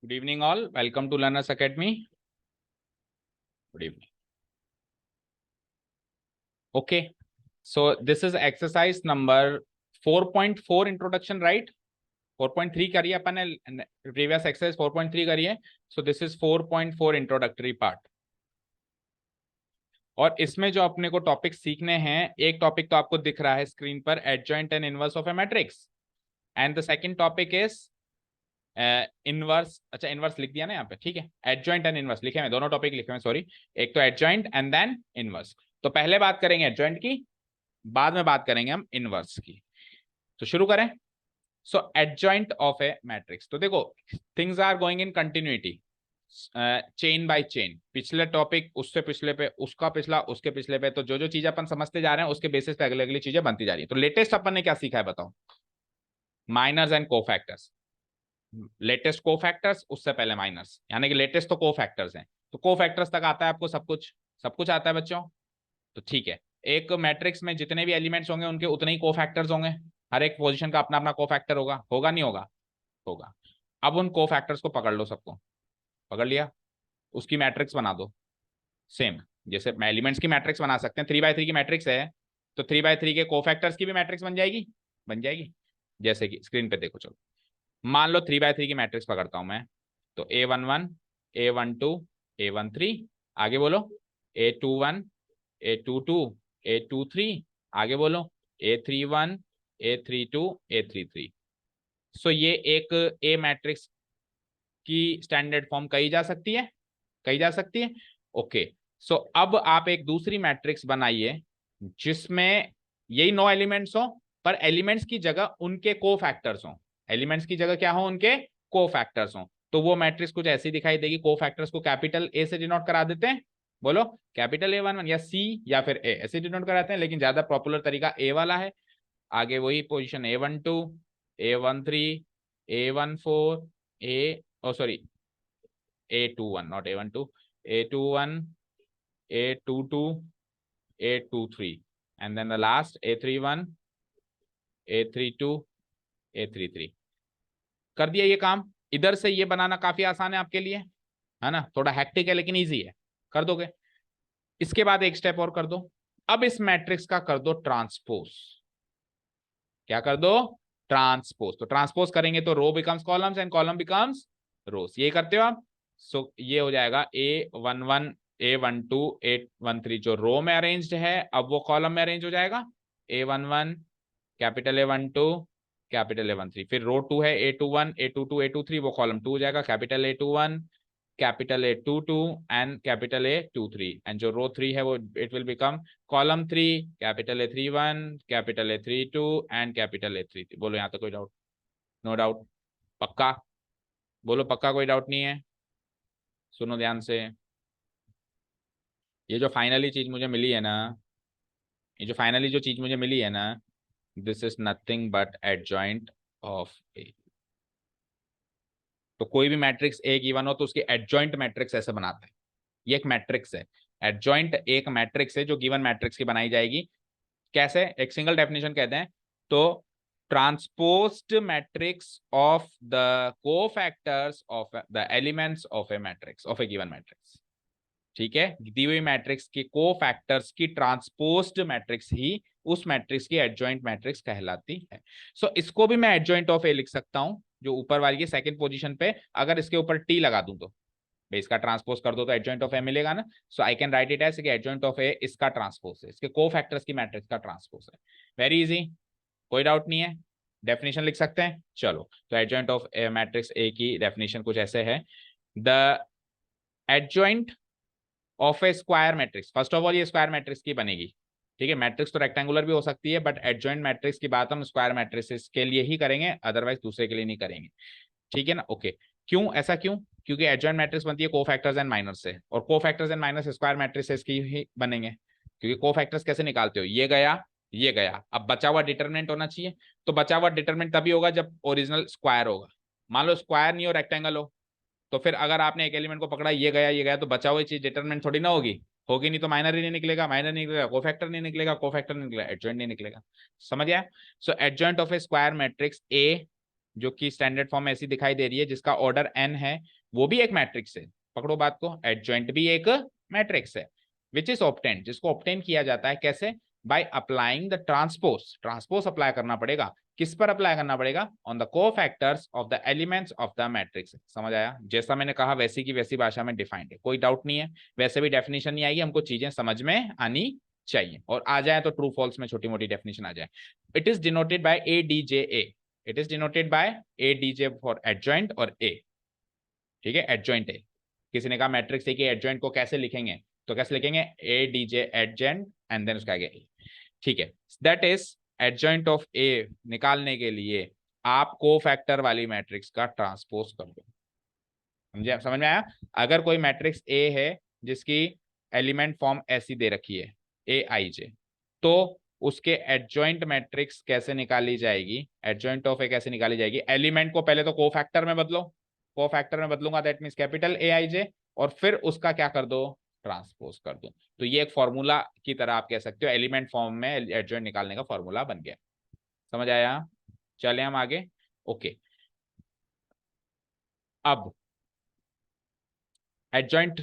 Good evening all. Welcome to Learners Academy. Good evening. Okay. So this is exercise number 4.4 introduction, right? 4.3 करिए अपन ने previous exercise 4.3 करिए. So this is 4.4 introductory part. और इसमें जो अपने को टॉपिक सीखने हैं, एक टॉपिक तो आपको दिख रहा है स्क्रीन पर, adjoint and inverse of a matrix, and the second topic is inverse. अच्छा, इनवर्स लिख दिया ना यहाँ पे, ठीक है. एडजॉइंट एंड इनवर्स लिखे हैं, दोनों टॉपिक लिखे हैं, सॉरी. एक तो एडजॉइंट एंड देन इनवर्स. तो पहले बात करेंगे एडजॉइंट की, बाद में बात करेंगे हम इनवर्स की. तो शुरू करें. So adjoint of a matrix. तो देखो, things are going in continuity, chain by chain. पिछले टॉपिक, उससे पिछले पे, उसका पिछला, उसके पिछले पे. तो जो जो चीजें अपन समझते जा रहे हैं उसके बेसिस पे अगली अगली चीजें बनती जा रही है. तो लेटेस्ट अपन ने क्या सीखा है बताओ? Minors and cofactors. Latest cofactors, उससे पहले माइनर्स, यानी कि लेटेस्ट तो कोफैक्टर्स हैं. तो कोफैक्टर्स तक आता है आपको सब कुछ, सब कुछ आता है बच्चों. तो ठीक है, एक मैट्रिक्स में जितने भी एलिमेंट्स होंगे उनके उतने ही कोफैक्टर्स होंगे. हर एक पोजीशन का अपना अपना कोफैक्टर होगा. होगा नहीं होगा? होगा. अब उन कोफैक्टर्स को पकड़ लो, सबको पकड़ लिया, उसकी मैट्रिक्स बना दो. सेम जैसे एलिमेंट्स की मैट्रिक्स बना सकते हैं. 3x3 की मैट्रिक्स है, तो 3x3 के कोफैक्टर्स की भी मैट्रिक्स बन जाएगी. बन जाएगी. जैसे कि स्क्रीन पे देखो, चलो मान लो 3x3 की मैट्रिक्स पकड़ता हूं मैं. तो A11, A12, A13, आगे बोलो A21, A22, A23, आगे बोलो A31, A32, A33. सो ये एक ए मैट्रिक्स की स्टैंडर्ड फॉर्म कही जा सकती है, कही जा सकती है. ओके. सो अब आप एक दूसरी मैट्रिक्स बनाइए जिसमें यही 9 एलिमेंट्स हो, पर एलिमेंट्स की जगह उनके कोफैक्टर्स हो. एलिमेंट्स की जगह क्या हो? उनके कोफैक्टर्स हो. तो वो मैट्रिक्स कुछ ऐसी दिखाई देगी. कोफैक्टर्स को कैपिटल ए से डिनोट करा देते हैं. बोलो कैपिटल A11 या सी या फिर ए, ऐसे डिनोट कराते हैं, लेकिन ज्यादा पॉपुलर तरीका ए वाला है. आगे वही position A12, A13, A14, A oh sorry A21, not A12, A21, A22, A23, and then the last A31, A32, A33. कर दिया ये काम. इधर से ये बनाना काफी आसान है आपके लिए, है ना? थोड़ा हेक्टिक है लेकिन इजी है, कर दोगे. इसके बाद एक स्टेप और कर दो. अब इस मैट्रिक्स का कर दो ट्रांसपोज. क्या कर दो? ट्रांसपोज. तो ट्रांसपोज करेंगे तो row becomes columns and column becomes rows. ये करते हो आप. सो ये हो जाएगा A11, A12, A13 जो रो में अरेंज्ड है, अब वो कॉलम में अरेंज हो जाएगा. A11, capital A12, capital A13. फिर रो 2 है A21, A22, A23, वो कॉलम 2 हो जाएगा. Capital A21, capital A22 and capital A23. And जो रो 3 है वो it will become column 3, capital A31, capital A32 and capital A33. बोलो यहाँ तक कोई डाउट? No doubt? पक्का? बोलो पक्का, कोई डाउट नहीं है? सुनो ध्यान से. ये जो फाइनली चीज मुझे मिली है ना, ये जो फाइनली जो चीज मुझे मिली है ना, this is nothing but adjoint of A. तो कोई भी मैट्रिक्स ए गिवन हो तो उसकी एडजॉइंट मैट्रिक्स ऐसे बनाते हैं. ये एक मैट्रिक्स है. एडजॉइंट एक मैट्रिक्स है जो गिवन मैट्रिक्स की बनाई जाएगी. कैसे? एक सिंगल डेफिनेशन कहते हैं. तो transposed matrix of the cofactors of the elements of a matrix, of A given matrix. ठीक है, दी हुई मैट्रिक्स के कोफैक्टर्स की ट्रांसपोज्ड मैट्रिक्स ही उस मैट्रिक्स की एडजॉइंट मैट्रिक्स कहलाती है. सो इसको भी मैं एडजॉइंट ऑफ ए लिख सकता हूं, जो ऊपर वाली की सेकंड पोजीशन पे अगर इसके ऊपर टी लगा दूं तो इसका ट्रांसपोज कर दो तो एडजॉइंट ऑफ ए मिलेगा ना. So I can write it as adjoint of A इसका ट्रांसपोज है, इसके कोफैक्टर्स की मैट्रिक्स का ट्रांसपोज है. वेरी इजी, कोई डाउट नहीं है. डेफिनेशन लिख सकते हैं. चलो, तो adjoint of a matrix A की डेफिनेशन कुछ ऐसे है. The adjoint of A square matrix. First of all ये स्क्वायर मैट्रिक्स की बनेगी. ठीक है, मैट्रिक्स तो रेक्टेंगुलर भी हो सकती है, बट एडजॉइंट मैट्रिक्स की बात हम स्क्वायर मैट्रिक्स के लिए ही करेंगे, अदरवाइज दूसरे के लिए नहीं करेंगे. ठीक है ना? ओके. क्यों ऐसा? क्यों? क्योंकि एडजॉइंट मैट्रिक्स बनती है कोफैक्टर्स एंड माइनर्स से, और cofactors and minors square matrix की ही बनेंगे. क्योंकि कोफैक्टर्स कैसे निकालते हो? ये गया, ये गया, अब बचा हुआ डिटरमिनेंट होना चाहिए. तो बचा हुआ डिटरमिनेंट तभी होगा जब ओरिजिनल स्क्वायर होगा. मान लो स्क्वायर नहीं हो, रेक्टेंगल हो, तो फिर अगर आपने एक एलिमेंट को पकड़ा, ये गया, ये गया, तो बचा हुई चीज डिटरमिनेंट थोड़ी ना होगी. होगी नहीं तो माइनर ही नहीं निकलेगा, माइनर नहीं निकलेगा कोफैक्टर नहीं निकलेगा, कोफैक्टर नहीं निकलेगा एडजॉइंट नहीं निकलेगा. समझ आया? So adjoint of A square matrix A जो कि स्टैंडर्ड फॉर्म ऐसी दिखाई दे रही है, जिसका ऑर्डर n है, वो भी एक मैट्रिक्स है। पकड़ो बात को, एडजॉइंट भी एक मैट्रिक्स है, विच इज ऑब्टेन, जिसको ऑब्टेन किया जाता है कैसे, by applying the transpose. Transpose apply करना पड़ेगा, किस पर अप्लाई करना पड़ेगा, on the cofactors of the elements of the matrix. समझ आया? जैसा मैंने कहा वैसी की वैसी भाषा में डिफाइंड है, कोई डाउट नहीं है। वैसे भी डेफिनेशन नहीं आएगी, हमको चीजें समझ में आनी चाहिए, और आ जाए तो ट्रू फॉल्स में छोटी मोटी डेफिनेशन आ जाए। It is denoted by A D J A, it is denoted by A D J for adjoint और ए। ठीक है, एडजॉइंट ए। किसी ने कहा मैट्रिक्स ए की एडजॉइंट को कैसे लिखेंगे, तो कैसे लिखेंगे, A D J adjoint and then उसका आगे ए। ठीक है, that is adjoint of A निकालने के लिए आप कोफैक्टर वाली मैट्रिक्स का ट्रांसपोज कर दो। समझे, समझ में आया? अगर कोई मैट्रिक्स ए है जिसकी एलिमेंट फॉर्म ऐसी दे रखी है ए आई जे, तो उसके एडजॉइंट मैट्रिक्स कैसे निकाली जाएगी, एडजॉइंट ऑफ ए कैसे निकाली जाएगी, एलिमेंट को पहले तो कोफैक्टर में बदलो, कोफैक्टर में बदलूंगा दैट मींस कैपिटल ए आई जे, और फिर उसका क्या कर दो, ट्रांसपोज कर दो। तो ये एक फॉर्मूला की तरह आप कह सकते हो, एलिमेंट फॉर्म में एडजॉइंट निकालने का फॉर्मूला बन गया। समझ आया? चले हम आगे। ओके, अब एडजॉइंट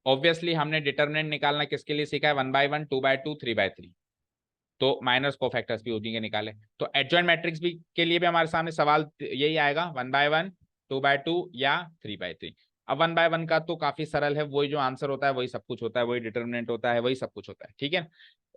ऑब्वियसली हमने डिटरमिनेंट निकालना किसके लिए सीखा है, 1/1, 2/2, 3/3, तो माइनस कोफैक्टर्स भी उन्हीं के निकाले। तो एडजॉइंट मैट्रिक्स भी के लिए भी हमारे सामने सवाल यही आएगा, 1/1, 2/2 या 3/3। अब 1/1 का तो काफी सरल है, वही जो आंसर होता है वही सब कुछ होता है, वही डिटरमिनेंट होता है, वही सब कुछ होता है। ठीक है,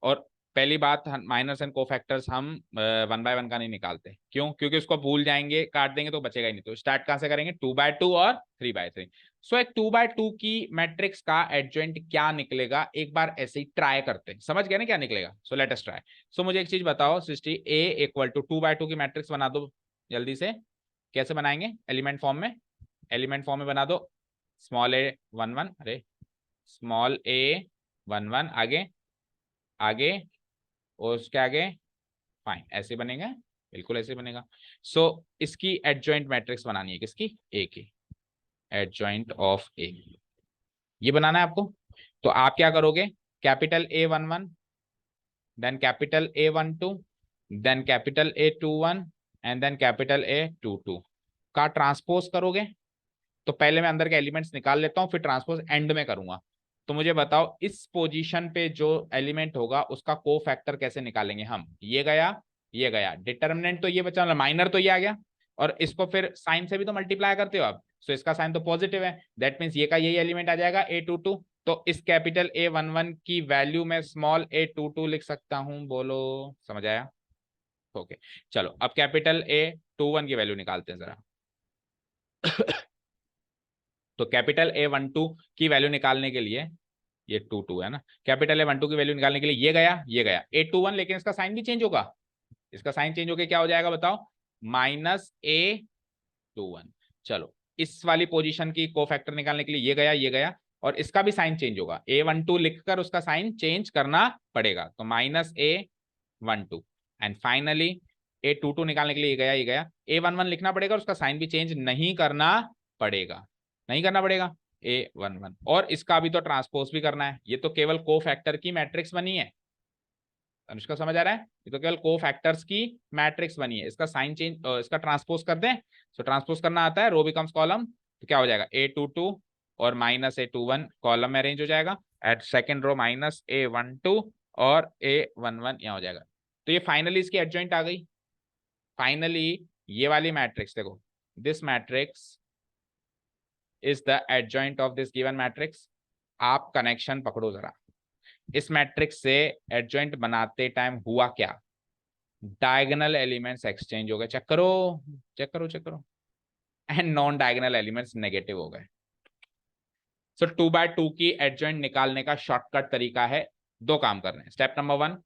और पहली बात, माइनस एंड कोफैक्टर्स हम 1/1 का नहीं निकालते, क्यों? क्योंकि उसको भूल जाएंगे, काट देंगे तो बचेगा ही नहीं। तो स्टार्ट कहां से करेंगे, 2/2 और 3/3। सो एक 2/2 की मैट्रिक्स का एडजॉइंट क्या निकलेगा, एक बार ऐसे ही ट्राई करते हैं। समझ गए ना क्या निकलेगा? So let us try. सो मुझे एक चीज बताओ सृष्टि, ए इक्वल टू 2/2 की मैट्रिक्स बना दो जल्दी से। कैसे बनाएंगे, एलिमेंट फॉर्म में, एलिमेंट फॉर्म में बना दो। स्मॉल ए 1 1, अरे स्मॉल ए 1 1, आगे आगे और उसके आगे, फाइन, ऐसे बनेगा, बिल्कुल ऐसे बनेगा। सो इसकी एडजॉइंट मैट्रिक्स बनानी है, किसकी, ए की, एडजॉइंट ऑफ ए, ये बनाना है आपको। तो आप क्या करोगे, capital A11, then capital A12, then capital A21 and then capital A22 का ट्रांसपोज करोगे। तो पहले मैं अंदर के एलिमेंट्स निकाल लेता हूं, फिर ट्रांसपोज एंड में करूंगा। तो मुझे बताओ इस पोजीशन पे जो एलिमेंट होगा उसका कोफैक्टर कैसे निकालेंगे हम, ये गया, ये गया, डिटरमिनेंट तो ये बचा, माइनर तो ये आ गया, और इसको फिर साइन से भी तो मल्टीप्लाई करते हो आप, सो इसका साइन तो पॉजिटिव है, दैट मीन्स ये का यही एलिमेंट आ जाएगा A22। तो इस कैपिटल A11 की वैल्यू में स्मॉल A22 लिख सकता हूं, बोलो समझ आया? ओके, चलो अब कैपिटल A21 की वैल्यू निकालते हैं जरा। तो कैपिटल A12 की वैल्यू निकालने के लिए, ये 22 है ना, कैपिटल A12 की वैल्यू निकालने के लिए ये गया, ये गया A21, लेकिन इसका साइन भी चेंज होगा, इसका साइन चेंज होकर क्या हो जाएगा बताओ, -A21। चलो इस वाली पोजीशन की कोफैक्टर निकालने के लिए ये गया, ये गया, और इसका भी साइन चेंज होगा, A12 लिखकर उसका साइन चेंज करना पड़ेगा, तो -A12 एंड फाइनली A22 निकालने के लिए ये गया, ये गया, A11 लिखना पड़ेगा, उसका साइन भी चेंज नहीं करना पड़ेगा, नहीं करना पड़ेगा, A11, और इसका भी तो ट्रांसपोज भी करना है। ये तो केवल कोफैक्टर की मैट्रिक्स बनी है, अनुष्का समझ आ रहा है? ये तो केवल कोफैक्टर्स की मैट्रिक्स बनी है, इसका साइन चेंज, इसका ट्रांसपोज कर दें। सो ट्रांसपोज करना आता है, रो बिकम्स कॉलम, तो क्या हो जाएगा, A22 और -A21 कॉलम में अरेंज हो जाएगा, एट सेकेंड रो -A12 और A11 यहाँ हो जाएगा। तो ये फाइनली इसकी एडजॉइंट आ गई। फाइनली ये वाली मैट्रिक्स देखो, this matrix is the adjoint of this given matrix. आप कनेक्शन पकड़ो जरा, इस मैट्रिक्स से एडजॉइंट बनाते टाइम हुआ क्या, डायगोनल एलिमेंट्स एक्सचेंज हो गए, चेक करो, चेक करो, चेक करो, and non diagonal elements negative हो गए। सो 2/2 की एडजॉइंट निकालने का शॉर्टकट तरीका है, दो काम करने हैं। Step number 1,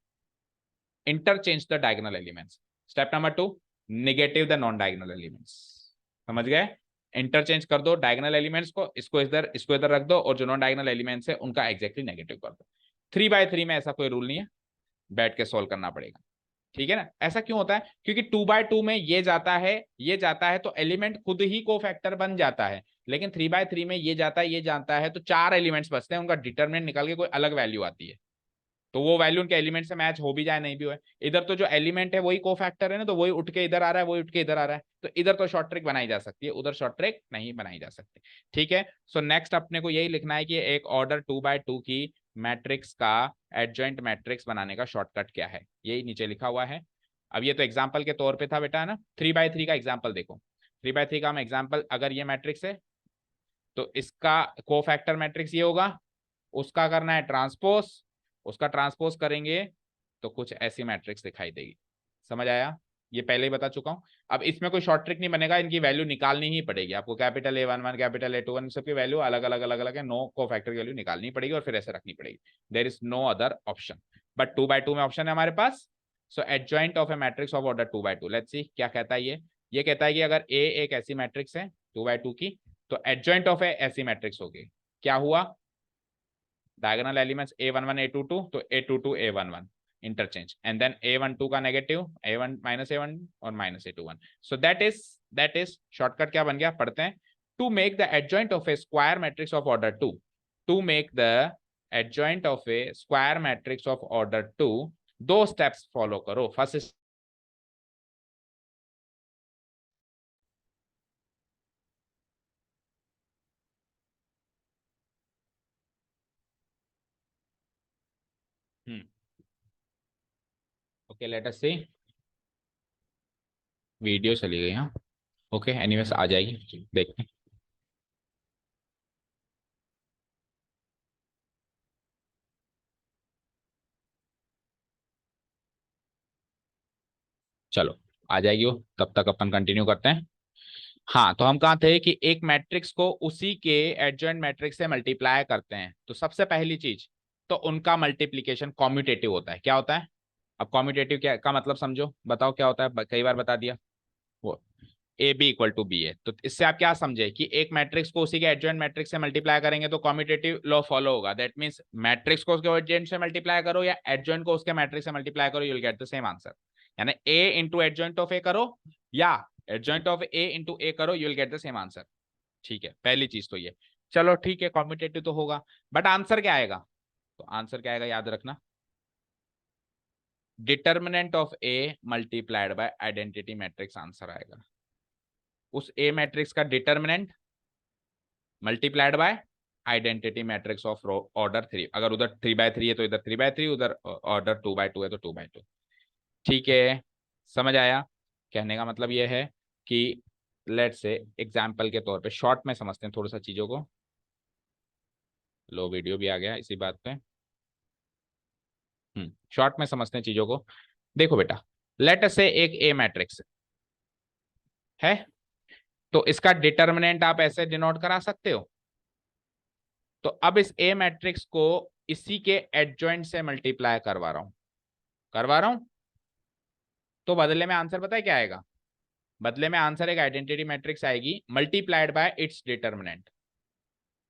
interchange the diagonal elements. Step number 2, negative the non diagonal elements. समझ गए? इंटरचेंज कर दो डायगोनल एलिमेंट्स को, इसको इधर रख दो, और जो नॉन डायगोनल एलिमेंट्स है उनका एग्जैक्टली नेगेटिव कर दो। 3/3 में ऐसा कोई रूल नहीं है, बैठ के सोल्व करना पड़ेगा। ठीक है ना? ऐसा क्यों होता है? क्योंकि 2/2 में ये जाता है, ये जाता है, तो एलिमेंट खुद ही कोफैक्टर बन जाता है, लेकिन 3/3 में ये जाता है, ये जाता है, तो 4 एलिमेंट्स बचते हैं, उनका डिटरमिनेंट निकल के कोई अलग वैल्यू आती है। तो वो वैल्यू उनके एलिमेंट से मैच हो भी जाए नहीं भी हो। इधर तो जो एलिमेंट है वही कोफैक्टर है ना, तो वही उठ के इधर आ रहा है, वही उठ के इधर आ रहा है, तो इधर तो शॉर्ट ट्रिक बनाई जा सकती है, उधर शॉर्ट ट्रिक नहीं बनाई जा सकती। ठीक है, सो नेक्स्ट अपने को यही लिखना है कि एक ऑर्डर 2x2 की मैट्रिक्स का एडजॉइंट मैट्रिक्स बनाने का शॉर्टकट क्या है, यही नीचे लिखा हुआ है। अब ये तो एग्जाम्पल के तौर पर था बेटा, है ना। 3x3 का एग्जाम्पल देखो, 3x3 का हम एग्जाम्पल, अगर ये मैट्रिक्स है तो इसका कोफैक्टर मैट्रिक्स ये होगा, उसका करना है ट्रांसपोज, उसका ट्रांसपोज करेंगे तो कुछ ऐसी मैट्रिक्स दिखाई देगी। समझ आया, ये पहले ही बता चुका हूं। अब इसमें कोई शॉर्ट ट्रिक नहीं बनेगा, इनकी वैल्यू निकालनी ही पड़ेगी आपको। कैपिटल A11 कैपिटल A21 सबकी वैल्यू अलग अलग अलग अलग है, नो कोफैक्टर की वैल्यू निकालनी पड़ेगी और फिर ऐसे रखनी पड़ेगी। There is no other option, but 2x2 में ऑप्शन है हमारे पास। So adjoint of a matrix of order 2x2, let's see क्या कहता है ये कहता है कि अगर A एक ऐसी मैट्रिक्स है 2x2 की, तो एडजॉइंट ऑफ ए ऐसी मैट्रिक्स होगी। क्या हुआ, डायगोनल एलिमेंट्स A11 A22, तो A22 A11 interchange, and then A12 का नेगेटिव A1 -A1 और -A21। So that is shortcut क्या बन गया, पढ़ते हैं। To make the adjoint of A square matrix of order 2, to make the adjoint of A square matrix of order 2, दो steps follow करो। First okay, let us see, video चली गई, हाँ ओके, एनीवेज आ जाएगी, देखते हैं। चलो आ जाएगी वो, तब तक अपन कंटिन्यू करते हैं। हाँ, तो हम कहा थे कि एक मैट्रिक्स को उसी के एडजॉइंट मैट्रिक्स से मल्टीप्लाई करते हैं, तो सबसे पहली चीज तो उनका मल्टीप्लीकेशन कॉम्यूटेटिव होता है। क्या होता है, अब कॉम्यूटेटिव क्या का मतलब समझो, बताओ क्या होता है, कई बार बता दिया। वो A B equal to B है, तो इससे आप क्या समझे कि एक मैट्रिक्स को उसी के एडजॉइंट मैट्रिक्स से मल्टीप्लाई करेंगे तो कॉम्यूटेटिव लॉ फॉलो होगा। दैट मींस मैट्रिक्स को उसके एडजॉइंट से मल्टीप्लाई करो या एडजॉइंट को उसके मैट्रिक्स से मल्टीप्लाई करो, you will get the same answer. यानी ए इंटू एडजॉइंट ऑफ ए करो या एडजॉइंट ऑफ ए इंटू ए करो, you will get the same answer. ठीक है, पहली चीज तो ये। चलो ठीक है, कॉम्यूटेटिव तो होगा, बट आंसर क्या आएगा, तो आंसर क्या आएगा याद रखना, determinant of A multiplied by identity matrix answer आएगा। उस ए मैट्रिक्स का determinant multiplied by identity matrix of order 3। अगर उधर 3x3 है तो इधर 3x3, उधर ऑर्डर 2x2 है तो 2x2। ठीक है, समझ आया। कहने का मतलब यह है कि लेट से एग्जाम्पल के तौर पे शॉर्ट में समझते हैं थोड़ा सा चीजों को। लो वीडियो भी आ गया इसी बात पे। शॉर्ट में समझते हैं चीजों को। देखो बेटा, लेट से एक ए मैट्रिक्स है, तो इसका डिटर्मिनेंट आप ऐसे डिनोट करा सकते हो। तो अब इस ए मैट्रिक्स को इसी के एडजॉइंट से मल्टीप्लाई करवा रहा हूं, तो बदले में आंसर पता है क्या आएगा, बदले में आंसर एक आइडेंटिटी मैट्रिक्स आएगी मल्टीप्लाइड बाय इट्स डिटर्मिनेंट।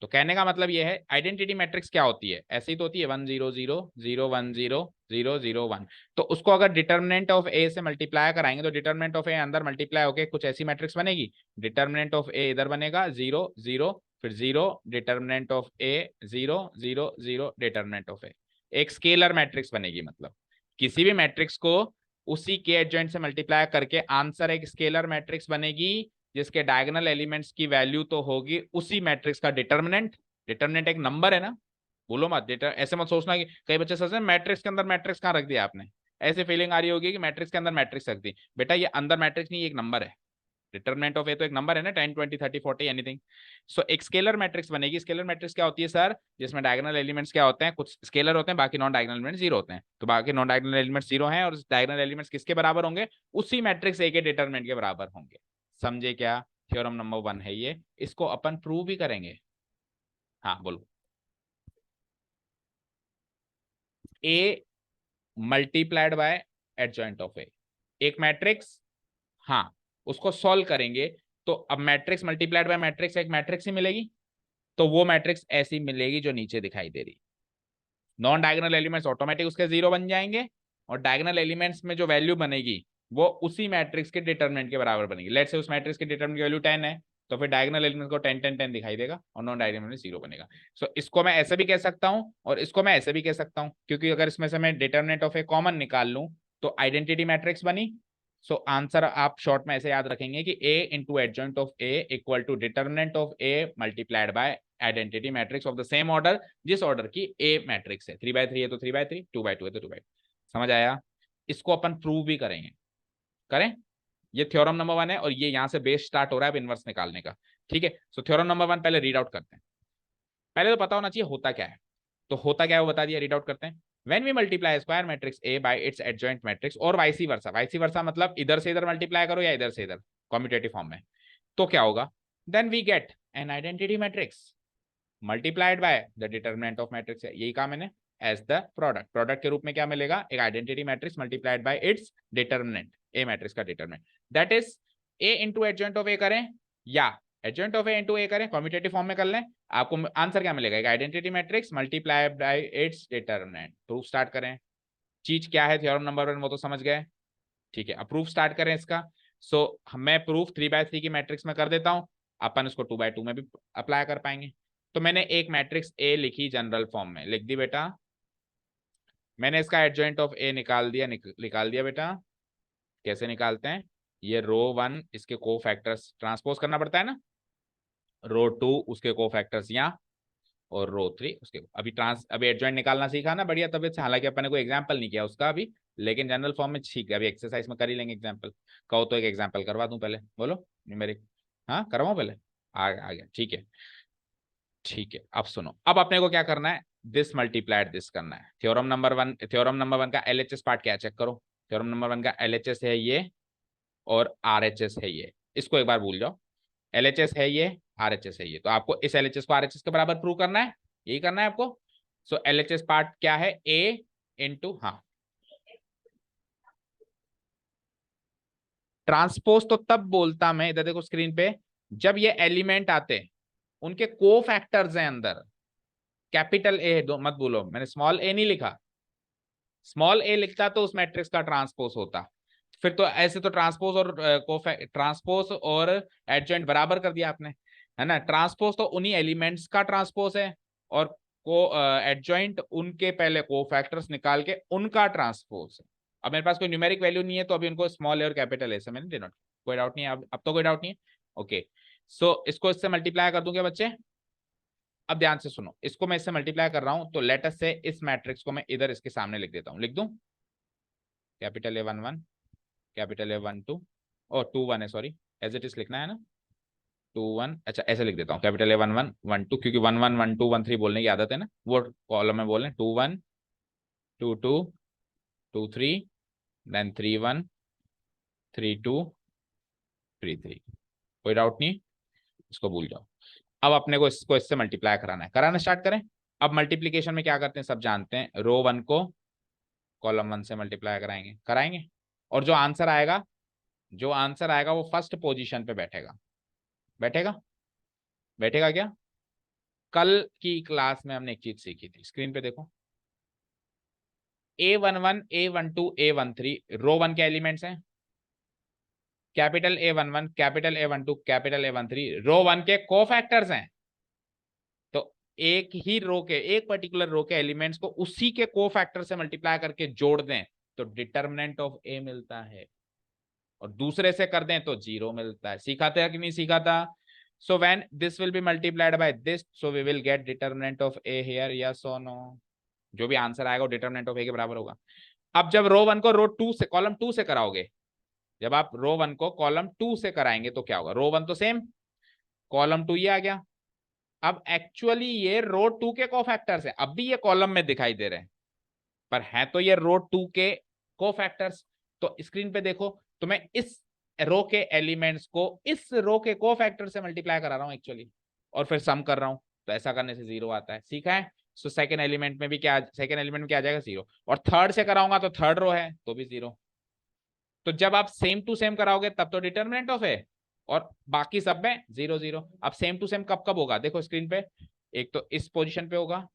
तो कहने का मतलब यह है, आइडेंटिटी मैट्रिक्स क्या होती है, ऐसी तो होती है 1 0 0 0 1 0 0 0 1। तो उसको अगर डिटर्मिनेंट ऑफ ए से मल्टीप्लाई कराएंगे तो डिटर्मिनेंट ऑफ ए अंदर मल्टीप्लाई होकर कुछ ऐसी मैट्रिक्स बनेगी। डिटर्मिनेंट ऑफ ए इधर बनेगा 0 0 फिर 0 determinant of A 0 0 0 determinant of A, एक स्केलर मैट्रिक्स बनेगी। मतलब किसी भी मैट्रिक्स को उसी के एडजॉइंट से मल्टीप्लाई करके आंसर एक स्केलर मैट्रिक्स बनेगी, जिसके डायगोनल एलिमेंट्स की वैल्यू तो होगी उसी मैट्रिक्स का डिटर्मिनेंट। डिटर्मिनेंट एक नंबर है ना, बोलो मत, ऐसे मत सोचना कि कई बच्चे सोचते हैं मैट्रिक्स के अंदर मैट्रिक्स कहां रख दिया आपने, ऐसे फीलिंग आ रही होगी कि मैट्रिक्स के अंदर मैट्रिक्स रख दी। बेटा ये अंदर मैट्रिक्स नहीं, एक नंबर है। डिटर्मिनेंट ऑफ ए तो एक नंबर है ना, 10 20 30 40 एनीथिंग। सो एक स्केलर मैट्रिक्स बनेगी। स्केलर मैट्रिक्स क्या होती है सर, जिसमें डायगोनल एलिमेंट्स क्या होते हैं, कुछ स्केलर होते हैं, बाकी नॉन डायगोनल एलिमेंट्स जीरो होते हैं। तो बाकी नॉन डायगोनल एलिमेंट्स जीरो हैं और डायगोनल एलिमेंट्स किसके बराबर होंगे, उसी मैट्रिक्स ए के डिटर्मिनेंट के बराबर होंगे। समझे क्या, थ्योरम नंबर 1 है ये, इसको अपन प्रूव भी करेंगे। हाँ बोलो, ए multiplied by adjoint of A, एक मैट्रिक्स, हाँ उसको सॉल्व करेंगे तो अब मैट्रिक्स मल्टीप्लाइड बाय मैट्रिक्स एक मैट्रिक्स ही मिलेगी। तो वो मैट्रिक्स ऐसी मिलेगी जो नीचे दिखाई दे रही। नॉन डायगोनल एलिमेंट्स ऑटोमेटिक उसके जीरो बन जाएंगे और डायगोनल एलिमेंट्स में जो वैल्यू बनेगी वो उसी मैट्रिक्स के डिटरमिनेंट के बराबर बनेगी। लेट्स से उस मैट्रिक्स के डिटरमिनेंट की वैल्यू 10 है, तो फिर डायगोनल एलिमेंट को 10 10 10 दिखाई देगा और नॉन डायगोनल में 0 बनेगा। सो इसको मैं ऐसे भी कह सकता हूं और इसको मैं ऐसे भी कह सकता हूं, क्योंकि अगर इसमें से मैं डिटरमिनेंट ऑफ ए कॉमन निकाल लूं तो आइडेंटिटी मैट्रिक्स बनी। सो आंसर आप शॉर्ट में ऐसे याद रखेंगे कि a into adjoint of a equal to determinant of a multiplied by identity matrix of the same order, जिस ऑर्डर की a मैट्रिक्स है। 3 by 3 है तो 3 by 3, 2 by 2 है तो 2 by 2। समझ आया? इसको अपन प्रूव भी करेंगे, करें। ये थ्योरम नंबर 1 है और ये यहां से बेस स्टार्ट हो रहा है अब इनवर्स निकालने का। ठीक है, सो थ्योरम नंबर 1 पहले रीड आउट करते हैं। पहले तो पता होना चाहिए होता क्या है, तो होता क्या है वो बता दिया, रीड आउट करते हैं। When we multiply square matrix A by its adjoint matrix और वाइसी वर्सा, वाइसी वर्सा मतलब इधर से इधर मल्टीप्लाई करो या इधर से इधर कॉम्यूटेटिव फॉर्म में, तो क्या होगा? Then we get an identity matrix multiplied by the determinant of matrix है, यही कहा मैंने, as the product। प्रोडक्ट के रूप में क्या मिलेगा? एक identity matrix multiplied by its determinant, A matrix का determinant, that is A into adjoint of A करें या adjoint of A into A करें, कम्यूटेटिव फॉर्म में कर लें, आपको आंसर क्या मिलेगा? एक identity matrix multiplied by its determinant. Proof start करें। चीज क्या है थ्योरम नंबर 1 वो तो समझ गए, ठीक है। अब प्रूफ स्टार्ट करें इसका। सो मैं प्रूफ 3 by 3 की मैट्रिक्स में कर देता हूं, अपन इसको 2 by 2 में भी अप्लाई कर पाएंगे। तो मैंने एक मैट्रिक्स ए लिखी, जनरल फॉर्म में लिख दी बेटा। मैंने इसका एडजॉइंट ऑफ ए निकाल दिया, निकाल दिया बेटा। कैसे निकालते हैं? ये रो 1 इसके को फैक्टर्स ट्रांसपोज करना पड़ता है ना, रो 2 उसके को फैक्टर्स यहाँ और रो 3 उसके। अभी एडजॉइंट निकालना सीखा ना बढ़िया तबियत से, हालांकि अपन ने कोई एग्जांपल नहीं किया उसका अभी, लेकिन जनरल फॉर्म में सीख गया। अभी एक्सरसाइज में कर ही लेंगे एग्जांपल। कहो तो एक एग्जांपल करवा दूं पहले, बोलो न्यूमेरिक। हाँ करवाऊं पहले? आ गया, ठीक है ठीक है। अब सुनो, अब अपने को क्या करना है? दिस मल्टीप्लाइड दिस करना है। थ्योरम नंबर 1 का एलएचएस पार्ट क्या चेक करो। थ्योरम नंबर 1 का एलएचएस है ये और आरएचएस है ये, इसको एक बार भूल जाओ। एलएचएस है ये, आरएचएस है ये, तो आपको इस एलएचएस को आरएचएस के बराबर प्रूव करना है, यही करना है आपको। सो एलएचएस पार्ट क्या है? ए इंटू, हाँ ट्रांसपोज तो तब बोलता मैं, इधर देखो स्क्रीन पे, जब ये एलिमेंट आते उनके को फैक्टर्स हैं अंदर। कैपिटल ए दो मत बोलो, मैंने स्मॉल ए नहीं लिखा, स्मॉल ए लिखता तो उस मैट्रिक्स का ट्रांसपोज होता। फिर तो ऐसे तो ट्रांसपोज और ट्रांसपोज और एडजॉइंट बराबर कर दिया आपने, है ना। ट्रांसपोज तो उन्हीं एलिमेंट्स का ट्रांसपोज है और को एडजॉइंट उनके पहले को फैक्टर्स निकाल के उनका ट्रांसपोज है। अब मेरे पास कोई न्यूमेरिक वैल्यू नहीं है तो अभी उनको स्मॉल ए और कैपिटल ए से मैंने डिनोट, कोई डाउट नहीं है अब तो कोई डाउट नहीं है। ओके, सो इसको इससे मल्टीप्लाई कर दूं क्या बच्चे? अब ध्यान से सुनो, इसको मैं इससे मल्टीप्लाई कर रहा हूं तो लेट अस से इस मैट्रिक्स को मैं इधर इसके सामने लिख देता हूं, लिख दूं कैपिटल ए 1 1, कैपिटल ए 1 2 और 2 1 है, सॉरी एज इट इज लिखना है ना, 2 1, अच्छा ऐसे लिख देता हूँ कैपिटल ए 1 1 1 2, क्योंकि 1 1 1 2 1 3 बोलने की आदत है ना, वो कॉलम में बोलें 2 1 2 2 2 3 देन 3 1 3 2 3 3। कोई डाउट नहीं, इसको भूल जाओ। अब अपने को इसको इससे मल्टीप्लाई कराना है, कराना स्टार्ट करें। अब मल्टीप्लीकेशन में क्या करते हैं सब जानते हैं, रो 1 को कॉलम 1 से मल्टीप्लाई कराएंगे, कराएंगे और जो आंसर आएगा, जो आंसर आएगा वो फर्स्ट पोजीशन पे बैठेगा, बैठेगा बैठेगा क्या? कल की क्लास में हमने एक चीज सीखी थी, स्क्रीन पे देखो, A11 A12 A13 रो 1 के एलिमेंट्स हैं, capital A11 capital A12 capital A13 रो 1 के कोफैक्टर्स हैं। तो एक ही रो के, एक पर्टिकुलर रो के एलिमेंट्स को उसी के कोफैक्टर से मल्टीप्लाई करके जोड़ दें तो डिटरमिनेंट ऑफ ए मिलता है, और दूसरे से कर दें तो 0 मिलता है। सीखा था कि नहीं सीखा था? So when this will be multiplied by this so we will get determinant of A here, yes और नो? जो भी आंसर आएगा वो डिटरमिनेंट ऑफ ए के बराबर होगा। अब जब रो 1 को रो 2 से, कॉलम 2 से कराओगे, जब आप रो 1 को कॉलम 2 से कराएंगे तो क्या होगा? रो 1 तो सेम, कॉलम 2 ये आ गया। अब एक्चुअली ये रो 2 के कोफैक्टर्स हैं, अब भी ये कॉलम में दिखाई दे रहे हैं पर है तो ये रो 2 के कोफैक्टर्स। तो स्क्रीन पे देखो, तो मैं इस रो के एलिमेंट्स को इस रो के कोफैक्टर से मल्टीप्लाई करा रहा हूं एक्चुअली, और फिर सम कर रहा हूं, तो ऐसा करने से 0 आता है। सीखा है? सो सेकंड एलिमेंट में भी क्या, सेकंड एलिमेंट में क्या आ जाएगा? 0। और थर्ड से कराऊंगा तो थर्ड रो है तो भी 0। तो जब आप सेम टू सेम कराओगे तब तो डिटरमिनेंट ऑफ है और बाकी सब में 0 0। अब सेम टू सेम कब कब होगा देखो स्क्रीन पे, एक तो इस पोजीशन पे होगा,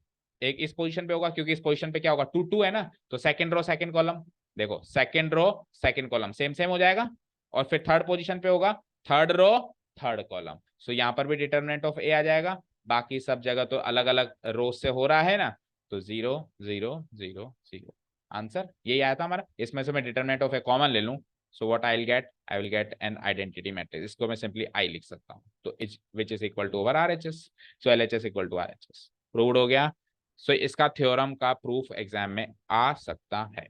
एक इस पोजीशन पे होगा, क्योंकि इस पोजीशन पे क्या होगा? 2 2 है ना, तो सेकंड रो सेकंड कॉलम, देखो second row second column same same हो जाएगा। और फिर थर्ड पोजीशन पे होगा, third row third column. So यहाँ पर भी डिटर्मिनेंट ऑफ ए आ जाएगा, बाकी सब जगह तो अलग अलग रो से हो रहा है ना, तो 0 0 0 0 आंसर यही आया था हमारा। इसमें से मैं डिटर्मिनेंट ऑफ ए कॉमन ले लूं, so what I will get an identity matrix. इसको मैं सिंपली आई लिख सकता हूँ, तो which is equal to over RHS, so LHS equal to RHS। Proved हो गया। सो इसका थ्योरम का प्रूफ एग्जाम में आ सकता है।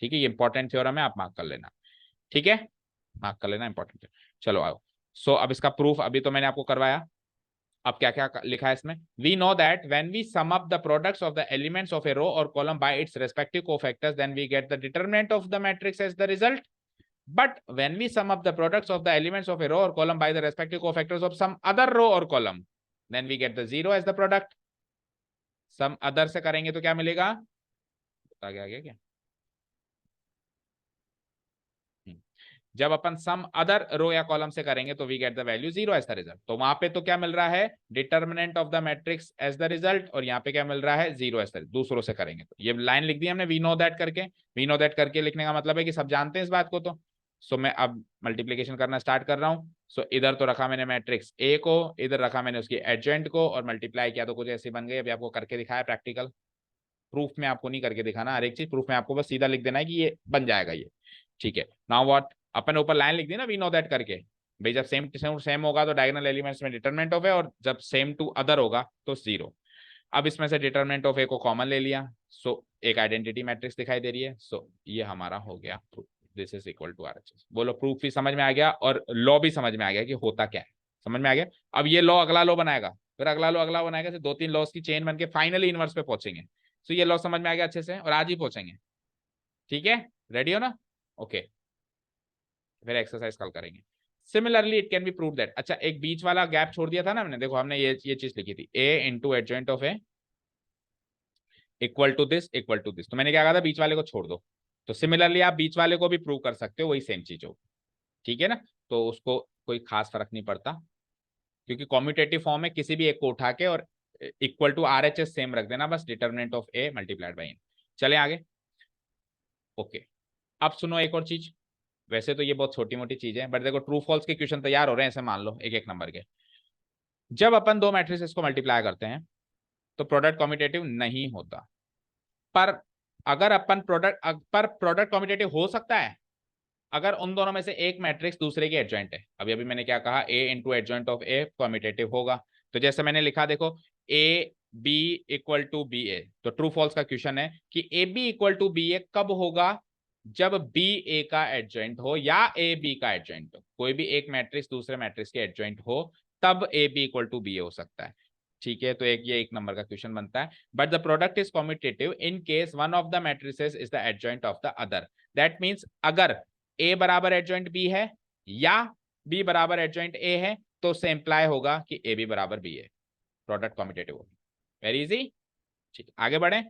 ठीक है, ये इंपॉर्टेंट थ्योरम है, आप मार्क कर लेना। ठीक है, मार्क कर लेना, इंपॉर्टेंट है। चलो आओ। सो अब इसका प्रूफ अभी तो मैंने आपको करवाया, अब क्या क्या लिखा है इसमें। We know that when we sum up the products of the elements of a row और column by its respective cofactors then we get the determinant of the matrix as the result, but when we sum up the products of the elements of a row or column by the respective cofactors of some other row or column, then we get the zero as the product. some other से करेंगे तो क्या मिलेगा, आगे आगे क्या, जब अपन some other रो या कॉलम से करेंगे तो we get the value 0 as the result. तो वहां पे तो क्या मिल रहा है, determinant of the matrix as the result, और यहाँ पे क्या मिल रहा है, 0 एज द। दूसरों से करेंगे तो ये लाइन लिख दी हमने वी नो दैट करके। वी नो दैट करके लिखने का मतलब है कि सब जानते हैं इस बात को। तो सो मैं अब मल्टीप्लीकेशन करना स्टार्ट कर रहा हूँ। सो इधर तो रखा मैंने मैट्रिक्स ए को, इधर रखा मैंने उसकी एडजेंट को, और मल्टीप्लाई किया तो कुछ ऐसी बन गई। अभी आपको करके दिखाया प्रैक्टिकल, प्रूफ में आपको नहीं करके दिखाना हर एक चीज, प्रूफ में आपको बस सीधा लिख देना है कि ये बन जाएगा ये। ठीक है, नाउ व्हाट, अपन ऊपर लाइन लिख दी ना वी नो दैट करके, भाई जब सेम सेम होगा तो डायगोनल एलिमेंट्स में डिटरमिनेंट ऑफ है, और जब सेम टू अदर होगा तो 0। अब इसमें से डिटरमिनेंट ऑफ ए को कॉमन ले लिया, सो एक आइडेंटिटी मैट्रिक्स दिखाई दे रही है। सो ये हमारा हो गया proof, this is equal to RHS। बोलो प्रूफ भी समझ में आ गया और लॉ भी समझ में आ गया कि होता क्या है, समझ में आ गया। अब ये लॉ अगला लॉ बनाएगा, फिर अगला लॉ अगला बनाएगा, फिर 2-3 लॉस की चेन बन के फाइनली इनवर्स पे पहुंचेंगे। सो ये लॉ समझ में आ गया अच्छे से, और आज ही पहुंचेंगे। ठीक है, रेडी हो ना, ओके। फिर एक्सरसाइज कल करेंगे। Similarly it can be prove that, अच्छा एक बीच वाला गैप छोड़ दिया था ना हमने, देखो हमने ये चीज लिखी थी A into adjoint of A equal to this, तो मैंने क्या कहा था, बीच वाले को छोड़ दो। तो सिमिलरली आप बीच वाले को भी प्रूव कर सकते हो, वही सेम चीज हो। ठीक है ना, तो उसको कोई खास फर्क नहीं पड़ता, क्योंकि कॉम्यूटेटिव फॉर्म में किसी भी एक को उठा के और इक्वल टू RHS सेम रख देना, बस determinant of A multiplied by n. चले आगे, ओके। अब सुनो एक और चीज, वैसे तो ये बहुत छोटी मोटी चीज है, बट देखो ट्रू फॉल्स के क्वेश्चन तैयार हो रहे हैं, ऐसे मान लो एक एक नंबर के। जब अपन दो मैट्रिसेस को मल्टीप्लाई करते हैं तो प्रोडक्ट कॉम्यूटेटिव नहीं होता, पर अगर अपन प्रोडक्ट कॉम्यूटेटिव हो सकता है अगर उन दोनों में से एक मैट्रिक्स दूसरे की एडजॉइंट है। अभी अभी मैंने क्या कहा, A into adjoint of A commutative होगा। तो जैसे मैंने लिखा देखो, A B equal to B A, तो ट्रू फॉल्स का क्वेश्चन है कि A B equal to B A कब होगा, जब बी ए का एडजॉइंट हो या ए बी का एडजॉइंट हो। कोई भी एक मैट्रिक्स दूसरे मैट्रिक्स के एडजॉइंट हो तब A B equal to B A हो सकता है। ठीक है, तो ये एक नंबर का क्वेश्चन बनता है। But the product is commutative in case one of the matrices is the adjoint of the other. That means अगर ए बराबर एडजॉइंट बी है या बी बराबर एडजॉइंट ए है, तो उससे इंप्लाई होगा कि ए बी बराबर बी है, प्रोडक्ट कॉम्यूटेटिव होगी। Very easy. ठीक, आगे बढ़े।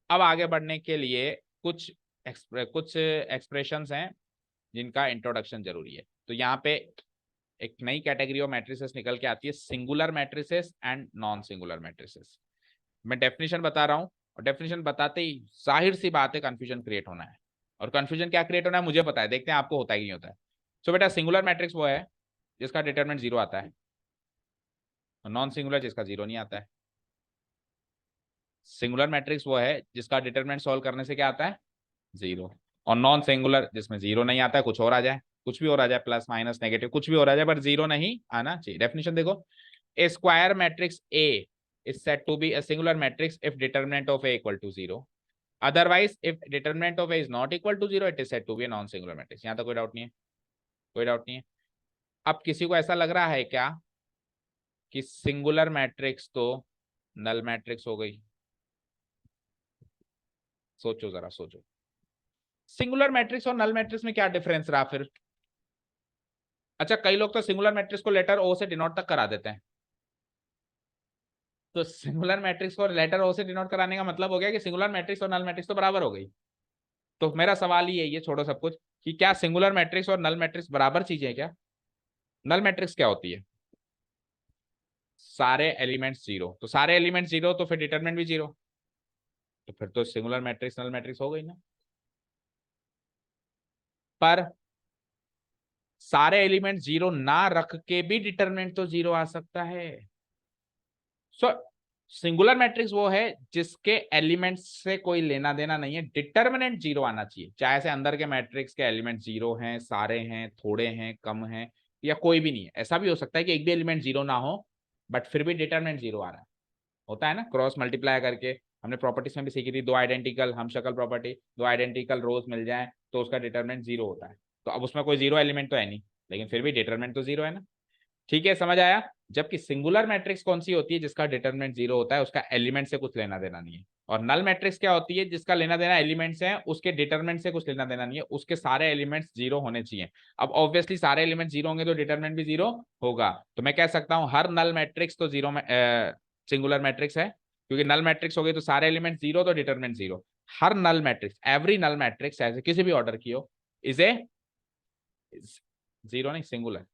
अब आगे बढ़ने के लिए कुछ एक्सप्रेशंस हैं जिनका इंट्रोडक्शन जरूरी है। तो यहाँ पे एक नई कैटेगरी ऑफ मैट्रिसेस निकल के आती है, singular matrices and non singular matrices. मैं डेफिनेशन बता रहा हूँ, और डेफिनेशन बताते ही जाहिर सी बात है कंफ्यूजन क्रिएट होना है, और कंफ्यूजन क्या क्रिएट होना है मुझे पता है, देखते हैं आपको होता है कि नहीं होता है। सो बेटा सिंगुलर मैट्रिक्स वो है जिसका डिटरमिनेंट 0 आता है, और नॉन सिंगुलर जिसका 0 नहीं आता है। सिंगुलर मैट्रिक्स वो है जिसका डिटरमिनेंट सॉल्व करने से क्या आता है, 0, और नॉन सिंगुलर जिसमें 0 नहीं आता है, कुछ और आ जाए, कुछ भी और आ जाए, प्लस माइनस नेगेटिव कुछ भी और आ जाए, बट 0 नहीं आना चाहिए। डेफिनेशन देखो, a square matrix A is said to be a singular matrix if determinant of A equal to 0. Otherwise, if determinant of A is not equal to 0, it is said to be a non-singular matrix. यहाँ तक कोई doubt नहीं है, कोई doubt नहीं है। अब किसी को ऐसा लग रहा है क्या कि सिंगुलर मैट्रिक्स तो नल मैट्रिक्स हो गई? सोचो जरा सोचो, सिंगुलर मैट्रिक्स और नल मैट्रिक्स में क्या डिफरेंस रहा फिर? अच्छा कई लोग तो सिंगुलर मैट्रिक्स को लेटर ओ से डिनोट तक करा देते हैं। तो सिंगुलर मैट्रिक्स को लेटर ओ से डिनोट कराने का मतलब हो गया कि सिंगुलर मैट्रिक्स और नल मैट्रिक्स तो बराबर हो गई। तो मेरा सवाल ये छोड़ो सब कुछ, कि क्या सिंगुलर मैट्रिक्स और नल मैट्रिक्स बराबर चीजें हैं क्या? नल मैट्रिक्स क्या होती है? सारे एलिमेंट्स 0, तो सारे एलिमेंट्स 0 तो फिर डिटरमिनेंट भी 0, तो फिर तो सिंगुलर मैट्रिक्स नल मैट्रिक्स हो गई ना। पर सारे एलिमेंट जीरो ना रख के भी डिटरमिनेंट तो जीरो आ सकता है। सो सिंगुलर मैट्रिक्स वो है जिसके एलिमेंट्स से कोई लेना देना नहीं है, डिटरमिनेंट जीरो आना चाहिए, चाहे से अंदर के मैट्रिक्स के एलिमेंट जीरो हैं, सारे हैं, थोड़े हैं, कम हैं, या कोई भी नहीं है। ऐसा भी हो सकता है कि एक भी एलिमेंट जीरो ना हो बट फिर भी डिटरमिनेंट जीरो आ रहा है, होता है ना, क्रॉस मल्टीप्लाई करके। हमने प्रॉपर्टीज में भी सीखी थी, दो आइडेंटिकल हम शक्ल प्रॉपर्टी, दो आइडेंटिकल रोज मिल जाए तो उसका डिटरमिनेंट जीरो होता है। तो अब उसमें कोई जीरो एलिमेंट तो है नहीं, लेकिन फिर भी डिटरमिनेंट तो जीरो है ना। ठीक है, समझ आया। जबकि सिंगुलर मैट्रिक्स कौन सी होती है, जिसका डिटरमिनेंट जीरो होता है, उसका एलिमेंट से कुछ लेना देना नहीं है। और नल मैट्रिक्स क्या होती है, जिसका लेना देना एलिमेंट से है, उसके डिटरमिनेंट से कुछ लेना देना नहीं है, उसके सारे एलिमेंट्स जीरो होने चाहिए। अब ऑब्वियसली सारे एलिमेंट जीरो होंगे तो डिटरमिनेंट भी जीरो होगा। तो मैं कह सकता हूं हर नल मैट्रिक्स तो जीरो में सिंगुलर मैट्रिक्स है, क्योंकि नल मैट्रिक्स हो गई तो सारे एलिमेंट जीरो तो डिटरमिनेंट जीरो। हर null matrix, every null matrix ऐसे किसी भी ऑर्डर की हो, इज ए जीरो नहीं सिंगुलर।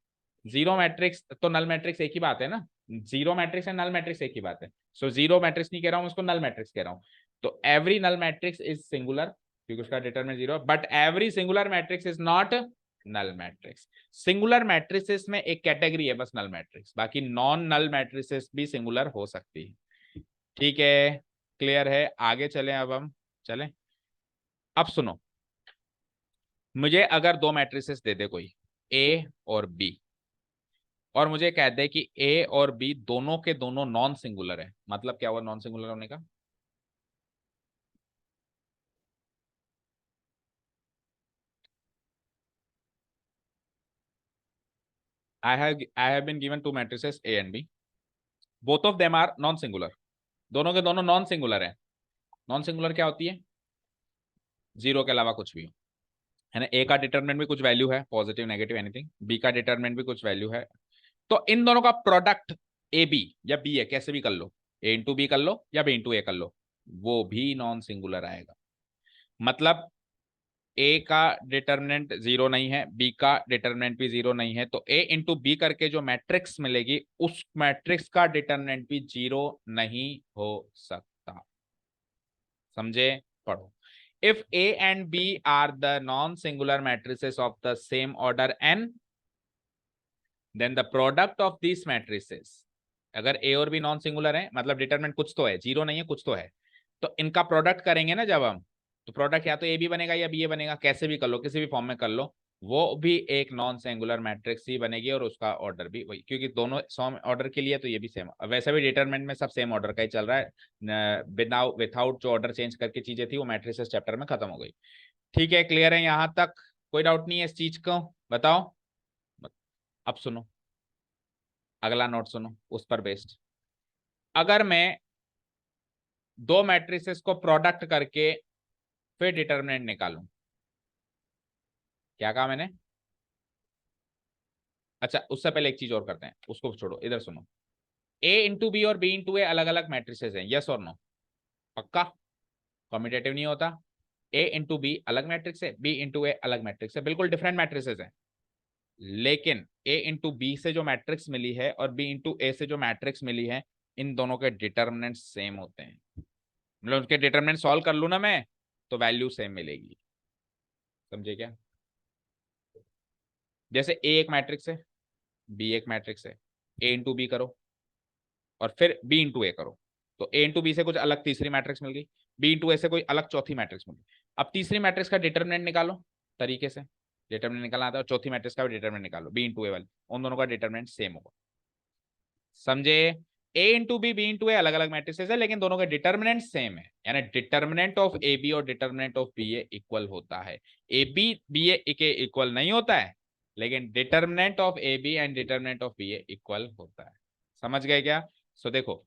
जीरो मैट्रिक्स तो नल मैट्रिक्स एक ही बात है ना, जीरो मैट्रिक्स है नल मैट्रिक्स एक ही बात है। सो जीरो मैट्रिक्स नहीं कह रहा हूं, उसको नल मैट्रिक्स कह रहा हूं। तो every null matrix is singular क्योंकि उसका determinant zero, but every singular matrix is not null matrix. Singular matrices में एक कैटेगरी है बस नल मैट्रिक्स, बाकी नॉन नल मैट्रिसेस भी सिंगुलर हो सकती है। ठीक है, क्लियर है। आगे चलें, अब हम चलें। अब सुनो, मुझे अगर दो मैट्रिसेस दे दे कोई, ए और बी, और मुझे कह दे कि ए और बी दोनों के दोनों नॉन सिंगुलर है, मतलब क्या हुआ नॉन सिंगुलर होने का? I have been given two matrices A and B. Both of them are non singular. दोनों के दोनों नॉन सिंगुलर है। नॉन सिंगुलर क्या होती है? जीरो के अलावा कुछ भी हो, है ना। ए का डिटरमिनेंट भी कुछ वैल्यू है, पॉजिटिव नेगेटिव एनीथिंग, बी का डिटरमिनेंट भी कुछ वैल्यू है। तो इन दोनों का प्रोडक्ट ए बी या बी है, कैसे भी कर लो, ए इंटू बी कर लो या बी इंटू ए कर लो, वो भी नॉन सिंगुलर आएगा। मतलब ए का डिटरमिनेंट जीरो नहीं है, बी का डिटरमिनेंट भी जीरो नहीं है, तो ए इंटू बी करके जो मैट्रिक्स मिलेगी उस मैट्रिक्स का डिटरमिनेंट भी जीरो नहीं हो सकता। समझे? पढ़ो। If A and B are the non singular matrices of the same order n, then the product of this matrices, अगर ए और बी नॉन सिंगुलर है मतलब डिटरमिनेंट कुछ तो है, जीरो नहीं है कुछ तो है, तो इनका प्रोडक्ट करेंगे ना जब हम, तो प्रोडक्ट या तो ए बी बनेगा या बी ए बनेगा, कैसे भी कर लो, किसी भी फॉर्म में कर लो, वो भी एक नॉन सिंगुलर मैट्रिक्स ही बनेगी और उसका ऑर्डर भी वही, क्योंकि दोनों सेम ऑर्डर के लिए तो ये भी सेम। वैसे भी डिटरमिनेंट में सब सेम ऑर्डर का ही चल रहा है, विदाउट जो ऑर्डर चेंज करके चीजें थी वो मैट्रिसेस चैप्टर में खत्म हो गई। ठीक है, क्लियर है यहां तक? कोई डाउट नहीं है इस चीज को? बताओ। अब सुनो, अगला नोट सुनो उस पर बेस्ड। अगर मैं दो मैट्रिसेस को प्रोडक्ट करके फिर डिटरमिनेंट निकालूं, क्या कहा मैंने? अच्छा, उससे पहले एक चीज और करते हैं, उसको छोड़ो, इधर सुनो। ए इंटू बी और बी इंटू ए अलग अलग मैट्रिसेस हैं, यस और नो? पक्का? कॉम्पिटेटिव नहीं होता। ए इंटू बी अलग मैट्रिक्स है, बी इंटू ए अलग मैट्रिक्स है, बिल्कुल डिफरेंट मैट्रिसेस हैं। लेकिन ए इंटू बी से जो मैट्रिक्स मिली है और बी इंटू ए से जो मैट्रिक्स मिली है, इन दोनों के डिटरमिनेंट सेम होते हैं। मतलब उसके डिटरमिनेंट सॉल्व कर लू ना मैं, तो वैल्यू सेम मिलेगी। समझे क्या? जैसे ए एक मैट्रिक्स है, बी एक मैट्रिक्स है, ए इंटू बी करो और फिर बी इंटू ए करो, तो ए इंटू बी से कुछ अलग तीसरी मैट्रिक्स मिल गई, बी इंटू ए से कोई अलग चौथी मैट्रिक्स मिल गई। अब तीसरी मैट्रिक्स का डिटरमिनेंट निकालो तरीके से, डिटरमिनेंट निकालना आता है, और चौथी मैट्रिक्स का भी डिटरमिनेंट निकालो, बी इंटू ए वाली, उन दोनों का डिटरमिनेंट सेम होगा। समझे? ए इंटू बी, बी इंटू ए अलग अलग मैट्रिसेस है लेकिन दोनों का डिटरमिनेंट सेम है, यानी डिटरमिनेंट ऑफ ए बी और determinant of B A equal होता है। ए बी बी ए के इक्वल नहीं होता है, लेकिन determinant of A B and determinant of B A equal होता है। समझ गए क्या? सो देखो,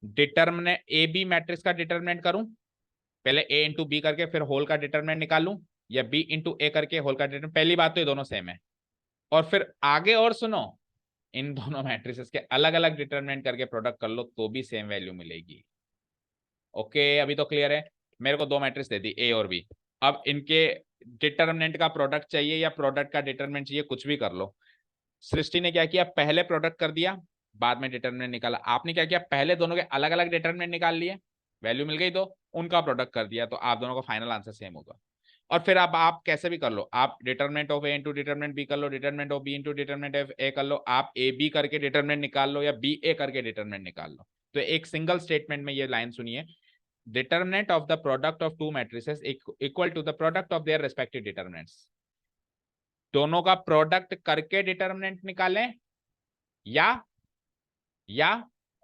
डिटरमिनेंट ए बी मैट्रिक्स का डिटरमिनेंट करूं, पहले ए इंटू बी करके फिर होल का डिटरमिनेंट निकालूं, या बी इंटू ए करके होल का डिटरमिनेंट, पहली बात तो ये दोनों सेम है। और फिर आगे और सुनो, इन दोनों मैट्रिसेस के अलग अलग डिटरमिनेंट करके प्रोडक्ट कर लो तो भी सेम वैल्यू मिलेगी। ओके, अभी तो क्लियर है। मेरे को दो मैट्रिक्स दे दी ए और बी, अब इनके डिटरमिनेंट का प्रोडक्ट चाहिए या प्रोडक्ट का डिटरमिनेंट चाहिए, कुछ भी कर लो। सृष्टि ने क्या किया, पहले प्रोडक्ट कर दिया, बाद में डिटरमिनेंट निकाला। आपने क्या किया, पहले दोनों के अलग अलग डिटरमिनेंट निकाल लिए, वैल्यू मिल गई तो उनका प्रोडक्ट कर दिया, तो आप दोनों का फाइनल आंसर सेम होगा। और फिर अब आप कैसे भी कर लो, आप determinant of A into determinant B कर लो, determinant of B into determinant of A कर लो, आप ए बी करके डिटरमिनेंट निकाल लो या बी ए करके डिटरमिनेंट निकाल लो। तो एक सिंगल स्टेटमेंट में ये लाइन सुनिए, determinant of the product of two matrices equal to the product of their respective determinants. दोनों का प्रोडक्ट करके डिटरमिनेंट निकालें या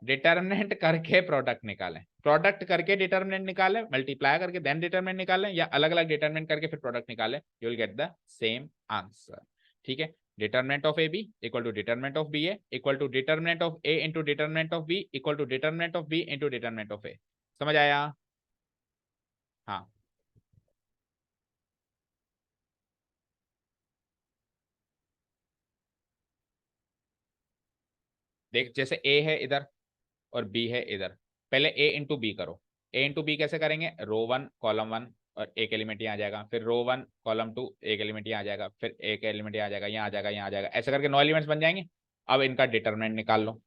डिटरमिनेंट करके प्रोडक्ट निकालें, प्रोडक्ट करके डिटरमिनेंट निकालें, मल्टीप्लाई करके देन डिटरमिनेंट निकालें, या अलग अलग डिटरमिनेंट करके फिर प्रोडक्ट निकालें, you will get the same answer. ठीक है, determinant of A B equal to determinant of B A equal to determinant of A into determinant of B equal to determinant of B into determinant of A. समझ आया? हाँ, देख जैसे ए है इधर और बी है इधर, पहले ए इंटू बी करो। ए इंटू बी कैसे करेंगे, रो वन कॉलम वन और एक एलिमेंट यहाँ आ जाएगा, फिर रो वन कॉलम टू एक एलिमेंट यहाँ आ जाएगा, फिर एक एलिमेंट यहाँ आ जाएगा, यहाँ आ जाएगा, यहाँ आ जाएगा, ऐसे करके 9 एलिमेंट्स बन जाएंगे। अब इनका डिटरमिनेंट निकाल लो,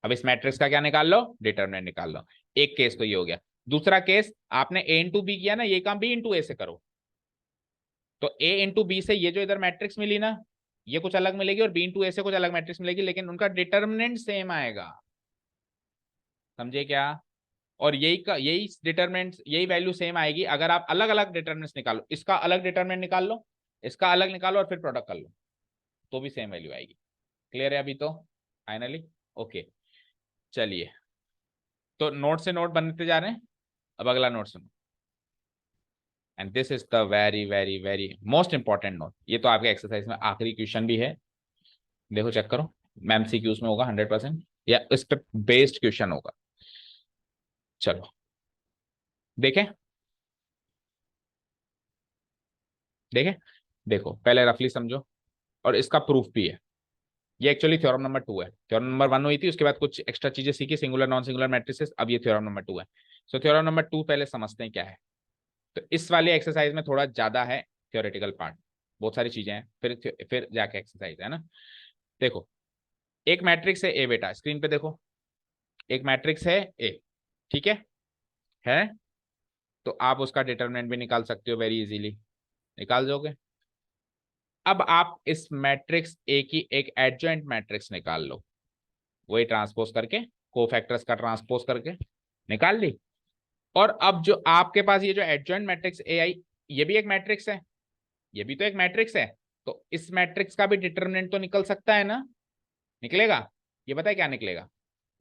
अब इस मैट्रिक्स का क्या निकाल लो, डिटरमिनेंट निकाल लो। एक केस तो ये हो गया। दूसरा केस, आपने ए इंटू बी किया ना, ये काम बी इंटू ए से करो। तो ए इंटू बी से ये जो इधर मैट्रिक्स मिली ना, ये कुछ अलग मिलेगी, और बी इंटू ए से कुछ अलग मैट्रिक्स मिलेगी, लेकिन उनका डिटरमिनेंट सेम आएगा। समझे क्या? और यही डिटरमिनेंट, यही वैल्यू सेम आएगी अगर आप अलग अलग डिटरमिनेंट्स निकालो, इसका अलग डिटरमिनेंट निकाल लो, इसका अलग निकालो और फिर प्रोडक्ट कर लो, तो भी सेम वैल्यू आएगी। क्लियर है अभी तो फाइनली? ओके, चलिए, तो नोट से नोट बनते जा रहे हैं। अब अगला नोट सुनो, and this is the very very very most important note. ये तो आपके एक्सरसाइज में आखिरी क्वेश्चन भी है, देखो चेक करो, MCQs में होगा 100%, या इस पे बेस्ड क्वेश्चन होगा। चलो देखें, देखें, देखो पहले रफली समझो, और इसका प्रूफ भी है। ये एक्चुअली थ्योरम नंबर 2 है, थ्योरम नंबर 1 हुई थी, उसके बाद कुछ एक्स्ट्रा चीजें सीखी, सिंगुलर नॉन सिंगुलर मैट्रिसेस, अब ये थ्योरम नंबर 2 है। सो थ्योरम नंबर 2 पहले समझते हैं क्या है। तो इस वाली एक्सरसाइज में थोड़ा ज्यादा है थ्योरेटिकल पार्ट, बहुत सारी चीजें हैं, फिर जाके एक्सरसाइज है ना। देखो, एक मैट्रिक्स है ए, बेटा स्क्रीन पे देखो, एक मैट्रिक्स है ए, ठीक है तो आप उसका डिटरमिनेंट भी निकाल सकते हो वेरी इजीली, निकाल दोगे। अब आप इस मैट्रिक्स ए की एक एडजॉइंट मैट्रिक्स निकाल लो, वही ट्रांसपोज करके, कोफैक्टर्स का ट्रांसपोज करके निकाल ली। और अब जो आपके पास ये जो एडजॉइंट मैट्रिक्स ए आई, ये भी एक मैट्रिक्स है, ये भी तो एक मैट्रिक्स है, तो इस मैट्रिक्स का भी डिटरमिनेंट तो निकल सकता है ना, निकलेगा। ये बताए क्या निकलेगा,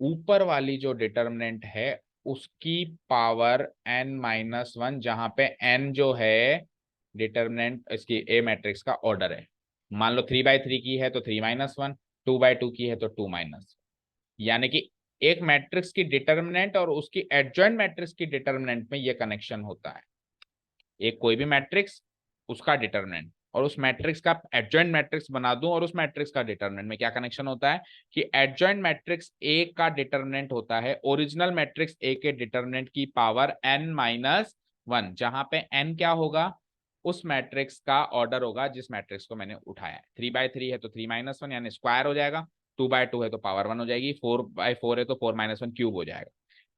ऊपर वाली जो डिटरमिनेंट है उसकी पावर n-1, जहां पे n जो है डिटरमिनेंट इसकी ए मैट्रिक्स का ऑर्डर है। मान लो 3/3 की है तो 3-1, 2/2 की है तो 2-, यानी कि एक मैट्रिक्स की डिटरमिनेंट और उसकी एडजॉइंट मैट्रिक्स की डिटरमिनेंट में ये कनेक्शन होता है। एक कोई भी मैट्रिक्स, उसका डिटरमिनेंट, और उस मैट्रिक्स का एडजॉइंट मैट्रिक्स बना दूं, और उस मैट्रिक्स का डिटरमिनेंट में क्या कनेक्शन होता है कि एडजॉइंट मैट्रिक्स ए का डिटरमिनेंट होता है ओरिजिनल मैट्रिक्स ए के डिटरमिनेंट की पावर n-1, जहां पे n क्या होगा, उस मैट्रिक्स का ऑर्डर होगा जिस मैट्रिक्स को मैंने उठाया है। 3/3 है तो 3-1 यानी स्क्वायर हो जाएगा, 2/2 है तो पावर 1 हो जाएगी, 4/4 है तो 4-1 क्यूब हो जाएगा।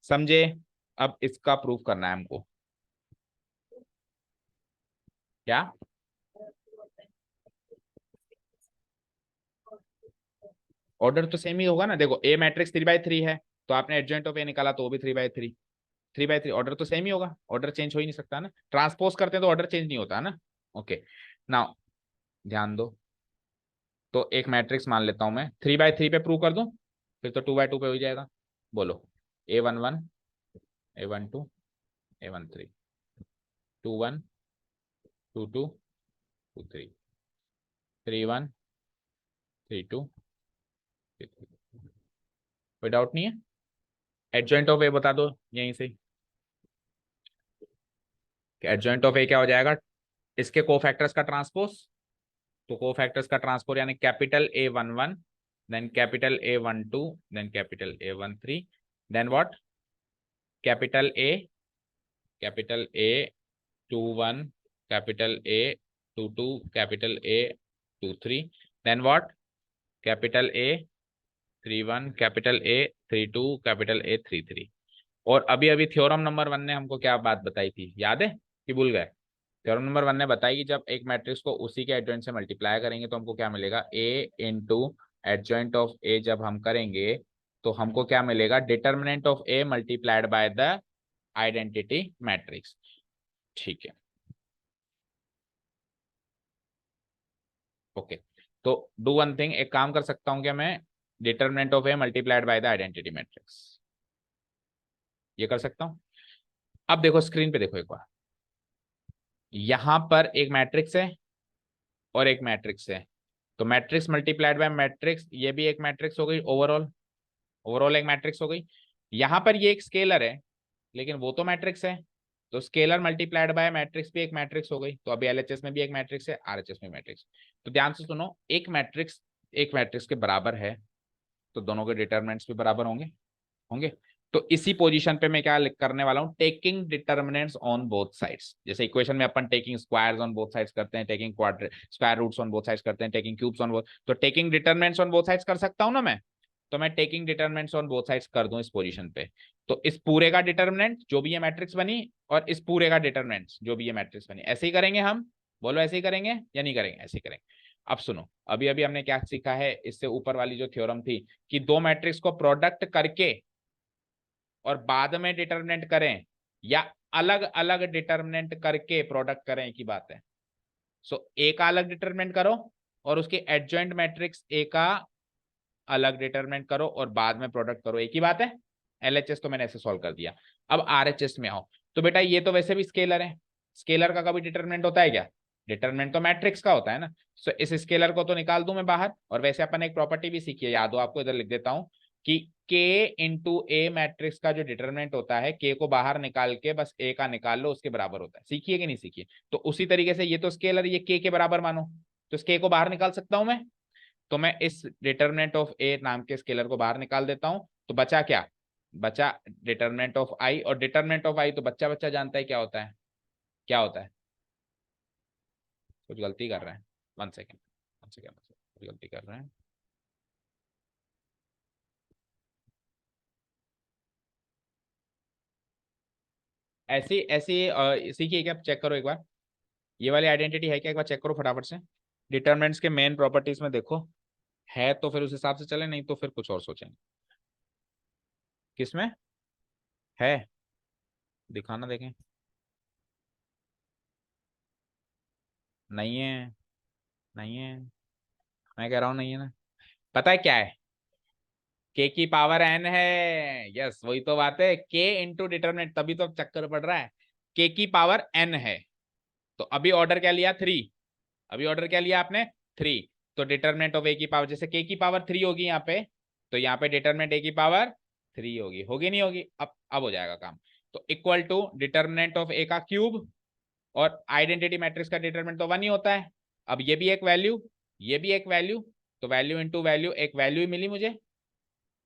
समझे? अब इसका प्रूफ करना है हमको, क्या? ऑर्डर तो सेम ही होगा ना, देखो ए मैट्रिक्स 3/3 है, तो आपने एडजॉइंट ऑफ ए निकाला तो वो भी 3/3, 3/3, ऑर्डर तो सेम ही होगा, ऑर्डर चेंज हो ही नहीं सकता ना, ट्रांसपोज करते हैं तो ऑर्डर चेंज नहीं होता ना। ओके, नाउ ध्यान दो, तो एक मैट्रिक्स मान लेता हूं मैं, 3/3 पे प्रूव कर दूं, फिर तो 2/2 पे हो जाएगा। बोलो, A11, A12, A13, 21, 22, 23, 31, 32, 33। कोई डाउट नहीं है? एडजॉइंट ऑफ ए बता दो यहीं से, एडजॉइंट ऑफ ए क्या हो जाएगा, इसके कोफैक्टर्स का ट्रांसपोज, तो कोफैक्टर्स का ट्रांसपोज यानी capital A11, then capital A12, then capital A13, then what, capital A21, capital A22, capital A23, then what, capital A31, capital A32, capital A33। और अभी अभी थ्योरम नंबर 1 ने हमको क्या बात बताई थी, याद है कि भूल गए? थ्योरम नंबर 1 ने बताया कि जब एक मैट्रिक्स को उसी के एडजॉइंट से मल्टीप्लाई करेंगे तो हमको क्या मिलेगा, ए इंटू एडजॉइंट ऑफ ए जब हम करेंगे तो हमको क्या मिलेगा, determinant of A multiplied by the identity matrix. ठीक है, ओके। तो डू वन थिंग, एक काम कर सकता हूं क्या मैं, determinant of A multiplied by the identity matrix, ये कर सकता हूं। अब देखो स्क्रीन पे देखो एक बार, यहां पर एक मैट्रिक्स है और एक मैट्रिक्स है, तो मैट्रिक्स मल्टीप्लाइड बाय मैट्रिक्स, ये भी एक मैट्रिक्स हो गई, ओवरऑल ओवरऑल एक मैट्रिक्स हो गई। यहां पर ये एक स्केलर है लेकिन वो तो मैट्रिक्स है, तो स्केलर मल्टीप्लाइड बाय मैट्रिक्स भी एक मैट्रिक्स हो गई। तो अभी एलएचएस में भी एक मैट्रिक्स है, आरएचएस में मैट्रिक्स। तो ध्यान से सुनो, एक मैट्रिक्स के बराबर है तो दोनों के डिटरमिनेंट्स भी बराबर होंगे होंगे तो इसी पोजीशन पे मैं क्या करने वाला हूं, taking determinants on both sides. जैसे इक्वेशन में अपन taking squares on both sides करते हैं, taking square roots on both sides करते हैं, टेकिंग क्यूब्स ऑन बोथ, तो taking determinants on both sides कर सकता हूं ना मैं। तो मैं taking determinants on both sides कर दूं इस पोजीशन पे, तो इस पूरे का डिटर्मिनेंट जो भी ये मैट्रिक्स बनी और इस पूरे का डिटर्मिनेंट जो भी ये मैट्रिक्स बनी, ऐसे ही करेंगे हम। बोलो ऐसे ही करेंगे या नहीं करेंगे, ऐसे ही करेंगे। अब सुनो, अभी अभी हमने क्या सीखा है, इससे ऊपर वाली जो थ्योरम थी कि दो मैट्रिक्स को प्रोडक्ट करके और बाद में डिटर्मिनेंट करें या अलग अलग डिटर्मिनेंट करके प्रोडक्ट करें, एक ही बात है। सो ए का अलग डिटर्मिनेंट करो और उसके एडजॉइंट मैट्रिक्स ए का अलग डिटरमिनेंट करो और बाद में प्रोडक्ट करो, एक ही बात है। एलएचएस तो मैंने ऐसे सॉल्व कर दिया। अब आरएचएस में आओ, तो बेटा ये तो वैसे भी स्केलर है, स्केलर का कभी डिटरमिनेंट होता है क्या, डिटरमिनेंट तो मैट्रिक्स का होता है ना। सो इस स्केलर को तो निकाल दूं मैं बाहर। और वैसे अपन एक प्रॉपर्टी भी सीखी है, याद हो आपको, इधर लिख देता हूं कि के इंटू ए मैट्रिक्स का जो डिटरमिनेंट होता है, के को बाहर निकाल के बस ए का निकाल लो, उसके बराबर होता है। सीखिए कि नहीं सीखिए। तो उसी तरीके से ये तो स्केलर, ये के बराबर मानो, तो इस के को बाहर निकाल सकता हूं मैं। तो मैं इस डिटर्मिनेंट ऑफ ए नाम के स्केलर को बाहर निकाल देता हूं, तो बचा क्या, बचा डिटर्मिनेंट ऑफ आई। और डिटर्मिनेंट ऑफ आई तो बच्चा बच्चा जानता है क्या होता है, क्या होता है। कुछ गलती कर रहे हैं, वन सेकेंड वन सेकेंड, कुछ गलती कर रहे हैं। ऐसी ऐसी इसी की क्या, चेक करो एक बार, ये वाली आइडेंटिटी है क्या, एक बार चेक करो फटाफट से। डिटर्मिनेंट्स के मेन प्रॉपर्टीज में देखो, है तो फिर उस हिसाब से चले, नहीं तो फिर कुछ और सोचेंगे। किसमें है, दिखाना देखें। नहीं है, नहीं है, मैं कह रहा हूं नहीं है ना। पता है क्या है, के की पावर एन है। यस, वही तो बात है, के इंटू डिटर्मिनेंट, तभी तो चक्कर पड़ रहा है। के की पावर एन है, तो अभी ऑर्डर क्या लिया, थ्री। अभी ऑर्डर क्या लिया आपने, थ्री। तो डिटर्मिनेंट ऑफ ए की पावर, जैसे के की पावर थ्री होगी यहाँ पे, तो यहाँ पे डिटर्मिनेंट ए की पावर थ्री होगी, होगी नहीं होगी, अब हो जाएगा काम। तो equal to determinant of A का क्यूब, और आइडेंटिटी मैट्रिक्स का डिटर्मिनेंट तो वन ही होता है। अब ये भी एक वैल्यू, ये भी एक वैल्यू, तो वैल्यू इंटू वैल्यू, एक वैल्यू ही मिली मुझे।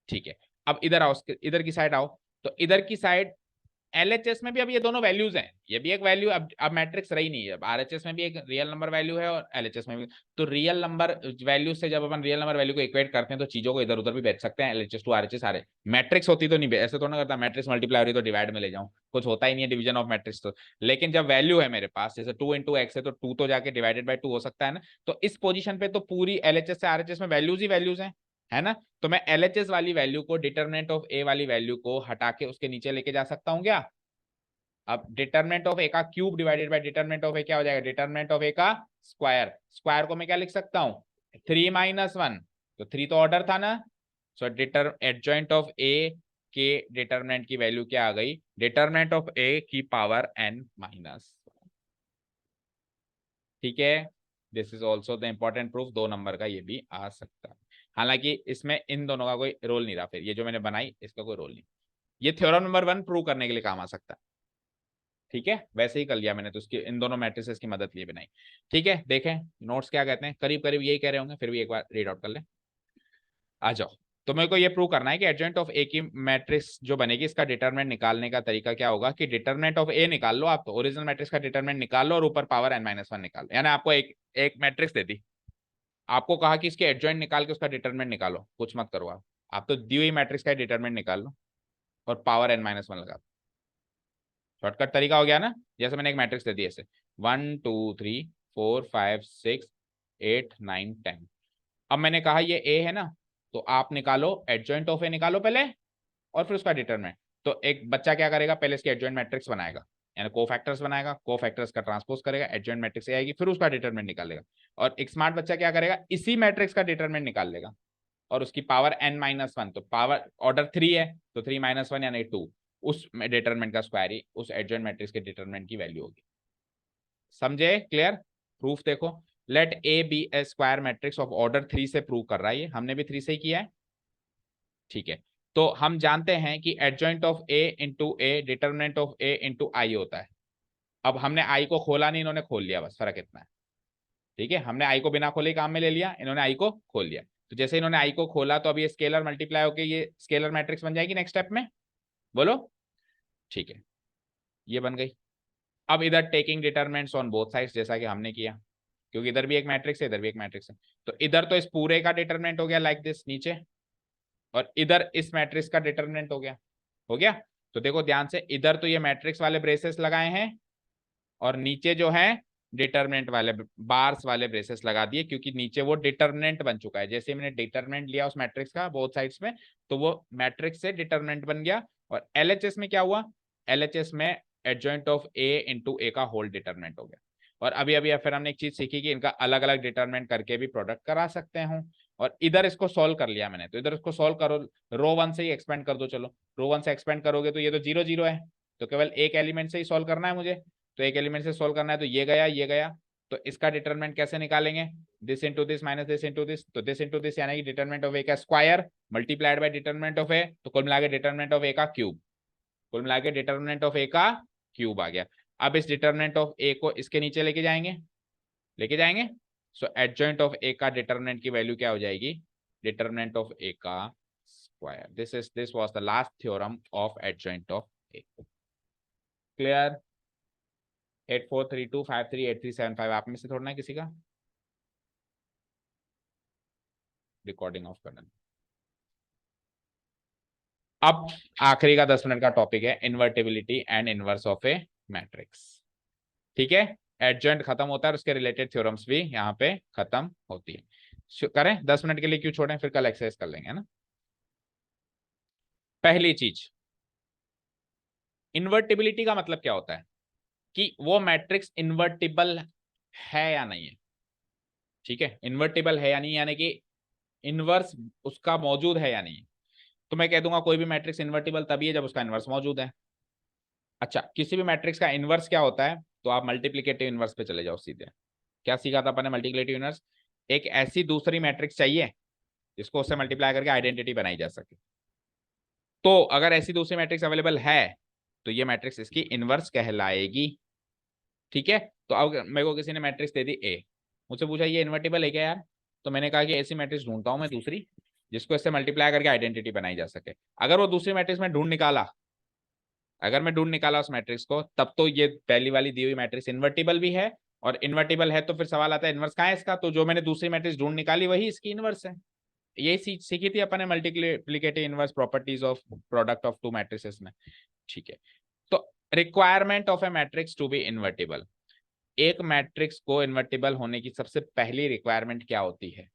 ठीक है, अब इधर आओ, इधर की साइड आओ, तो इधर की साइड एलएचएस में भी अब ये दोनों वैल्यूज हैं, ये भी एक वैल्यू, अब मैट्रिक्स रही नहीं है। अब आरएचएस में भी एक रियल नंबर वैल्यू है और एलएचएस में भी। तो रियल नंबर वैल्यू से जब अपन रियल नंबर वैल्यू को इक्वेट करते हैं तो चीजों को इधर उधर भी बेच सकते हैं, एलएचएस टू आरएचएस आ रहे। मैट्रिक्स होती तो नहीं, ऐसे तो ना करता, मैट्रिक्स मल्टीप्लाई हो रही तो डिवाइड में ले जाऊं, कुछ होता ही नहीं है डिवीजन ऑफ मैट्रिक्स तो। लेकिन जब वैल्यू है मेरे पास, जैसे टू इंटू एक्स है तो टू तो जाके डिवाइडेड बाई टू हो सकता है ना। तो इस पोजिशन पे तो पूरी एलएचएस से आरएचएस में वैल्यूज ही वैल्यूज है ना। तो मैं एलएचएस वाली वैल्यू को, डिटर्मिनेंट ऑफ ए वाली वैल्यू को हटा के उसके नीचे लेके जा सकता हूं क्या। अब डिटर्मिनेंट ऑफ ए का cube divided by determinant of A क्या हो जाएगा, डिटर्मिनेंट ऑफ ए का स्क्वायर। स्क्वायर को मैं क्या लिख सकता हूं, थ्री माइनस वन, तो थ्री तो ऑर्डर था ना। सो एडजॉइंट ऑफ ए के डिटर्मिनेंट की वैल्यू क्या आ गई, डिटर्मिनेंट ऑफ ए की पावर एन माइनस। ठीक है, this is also the important proof, दो नंबर का ये भी आ सकता है। हालांकि इसमें इन दोनों का कोई रोल नहीं रहा, फिर ये जो मैंने बनाई इसका कोई रोल नहीं। ये थ्योरम नंबर वन प्रूव करने के लिए काम आ सकता है। ठीक है, वैसे ही कर लिया मैंने, तो उसकी इन दोनों मैट्रिसेस की मदद लिए बनाई। ठीक है, देखें नोट्स क्या कहते हैं, करीब करीब यही कह रहे होंगे, फिर भी एक बार रीड आउट कर ले। आ जाओ, तो मेरे को ये प्रूव करना है कि एडजॉइंट ऑफ ए की मैट्रिक्स जो बनेगी, इसका डिटरमिनेंट निकालने का तरीका क्या होगा कि डिटरमिनेंट ऑफ ए निकाल लो आप, तो ओरिजिनल मैट्रिक्स का डिटरमिनेंट निकाल लो और ऊपर पावर एन माइनस वन निकाल लो। यानी आपको एक एक मैट्रिक्स दे दी, आपको कहा कि इसके एडजॉइंट निकाल के उसका डिटरमिनेंट निकालो, कुछ मत करो आप तो दी हुई मैट्रिक्स का डिटरमिनेंट निकाल लो और पावर एन माइनस वन लगा दो। शॉर्टकट तरीका हो गया ना। जैसे मैंने एक मैट्रिक्स दे दी ऐसे 1 2 3 4 5 6 8 9 10। अब मैंने कहा ये ए है ना, तो आप निकालो एडजॉइंट ऑफ ए, निकालो पहले और फिर उसका डिटरमिनेंट। तो एक बच्चा क्या करेगा, पहले इसके एडजॉइंट मैट्रिक्स बनाएगा, यानी कोफैक्टर्स बनाएगा, कोफैक्टर्स का ट्रांसपोज करेगा, एडजॉइंट मैट्रिक्स आएगी, फिर उसका डिटरमिनेंट निकालेगा। और एक स्मार्ट बच्चा क्या करेगा, इसी मैट्रिक्स का डिटरमिनेंट निकाल लेगा और उसकी पावर n-1, तो पावर ऑर्डर 3 है तो 3 - 1 यानी 2, उस डिटरमिनेंट का स्क्वायर ही उस एडजॉइंट मैट्रिक्स के डिटरमिनेंट की वैल्यू होगी। समझे? क्लियर? प्रूफ देखो, let A be a square matrix of order 3 से प्रूव कर रहा है, ये हमने भी 3 से ही किया है। ठीक है, तो हम जानते हैं कि adjoint of A into A determinant of A into I होता है। अब हमने आई को खोला नहीं, इन्होंने खोल लिया, बस फर्क इतना है। ठीक है, हमने आई को बिना खोले काम में ले लिया, इन्होंने आई को खोल लिया। तो जैसे इन्होंने आई को खोला तो अब ये स्केलर मल्टीप्लाई होकर ये स्केलर मैट्रिक्स बन जाएगी नेक्स्ट स्टेप में, बोलो। ठीक है, ये बन गई। अब इधर taking determinants on both sides, जैसा कि हमने किया, क्योंकि इधर भी एक मैट्रिक्स है इधर भी एक मैट्रिक्स है, तो इधर तो इस पूरे का डिटरमिनेंट हो गया लाइक दिस नीचे, और इधर इस मैट्रिक्स का डिटरमिनेंट हो गया। हो गया? तो देखो ध्यान से, इधर तो ये मैट्रिक्स वाले ब्रेसेस लगाए हैं और नीचे जो है डिटरमिनेंट वाले बार्स वाले ब्रेसेस लगा दिए, क्योंकि नीचे वो डिटरमिनेंट बन चुका है। जैसे मैंने डिटरमिनेंट लिया उस मैट्रिक्स का बोथ साइड्स में, तो वो मैट्रिक्स से डिटरमिनेंट बन गया। और एलएचएस में क्या हुआ, एलएचएस में एडजॉइंट ऑफ ए इंटू ए का होल डिटरमिनेंट हो गया। और अभी अभी फिर हमने एक चीज सीखी कि इनका अलग अलग डिटरमिनेंट करके भी प्रोडक्ट करा सकते हैं। और इधर इसको सॉल्व कर लिया मैंने, तो इधर इसको सॉल्व करो, रो 1 से ही एक्सपेंड कर दो। चलो रो 1 से एक्सपेंड करोगे तो ये तो 0 0 है, तो केवल एक एलिमेंट से ही सॉल्व करना है मुझे। तो एक एलिमेंट से सॉल्व करना है, तो ये गया ये गया, तो इसका डिटरमिनेंट कैसे निकालेंगे, this into this minus this into this, तो दिस इंटू दिस यानी कि डिटरमिनेंट ऑफ ए का square multiplied by determinant of A, तो कुल मिला के डिटरमिनेंट ऑफ ए का क्यूब, कुल मिला के डिटरमिनेंट ऑफ ए का क्यूब आ गया। अब इस डिटरमिनेंट ऑफ ए को इसके नीचे लेके जाएंगे, लेके जाएंगे, सो एडजॉइंट ऑफ ए का डिटरमिनेंट की वैल्यू क्या हो जाएगी, डिटरमिनेंट ऑफ ए का square. This was the last theorem of adjoint of A. Clear? 8432538375 आप में से थोड़ा ना किसी का रिकॉर्डिंग ऑफ करना। अब आखिरी का 10 मिनट का टॉपिक है invertibility and inverse of a matrix. ठीक है, एडजॉइंट खत्म होता है और उसके रिलेटेड थ्योरम्स भी यहाँ पे खत्म होती है। करें 10 मिनट के लिए, क्यों छोड़ें, फिर कल एक्सरसाइज कर लेंगे, है ना। पहली चीज, इन्वर्टिबिलिटी का मतलब क्या होता है कि वो मैट्रिक्स इन्वर्टिबल है या नहीं है। ठीक है, इन्वर्टिबल है या नहीं, यानी कि इनवर्स उसका मौजूद है या नहीं। तो मैं कह दूंगा कोई भी मैट्रिक्स इन्वर्टिबल तभी है जब उसका इनवर्स मौजूद है। अच्छा, किसी भी मैट्रिक्स का इनवर्स क्या होता है, तो आप मल्टीप्लिकेटिव इनवर्स पे चले जाओ सीधे। क्या सीखा था अपन ने मल्टीप्लिकेटिव इनवर्स, एक ऐसी दूसरी मैट्रिक्स चाहिए जिसको उससे मल्टीप्लाई करके आइडेंटिटी बनाई जा सके। तो अगर ऐसी दूसरी मैट्रिक्स अवेलेबल है तो ये मैट्रिक्स इसकी इनवर्स कहलाएगी। ठीक है, तो अब मेरे को किसी ने मैट्रिक्स दे दी ए, मुझसे पूछा ये इन्वर्टिबल है क्या यार, तो मैंने कहा कि ऐसी मैट्रिक्स ढूंढता हूं मैं दूसरी जिसको इससे मल्टीप्लाई करके आइडेंटिटी बनाई जा सके। अगर वो दूसरी मैट्रिक्स में ढूंढ निकाला, अगर मैं ढूंढ निकाला उस मैट्रिक्स को, तब तो ये पहली वाली दी हुई मैट्रिक्स इन्वर्टिबल भी है। और इन्वर्टिबल है तो फिर सवाल आता है इनवर्स कहाँ है इसका, तो जो मैंने दूसरी मैट्रिक्स ढूंढ निकाली वही इसकी इनवर्स है। यही सीखी थी अपन ने multiplicative inverse properties of product of two matrices में। ठीक है, तो requirement of a matrix to be invertible, एक मैट्रिक्स को इन्वर्टिबल होने की सबसे पहली रिक्वायरमेंट क्या होती है,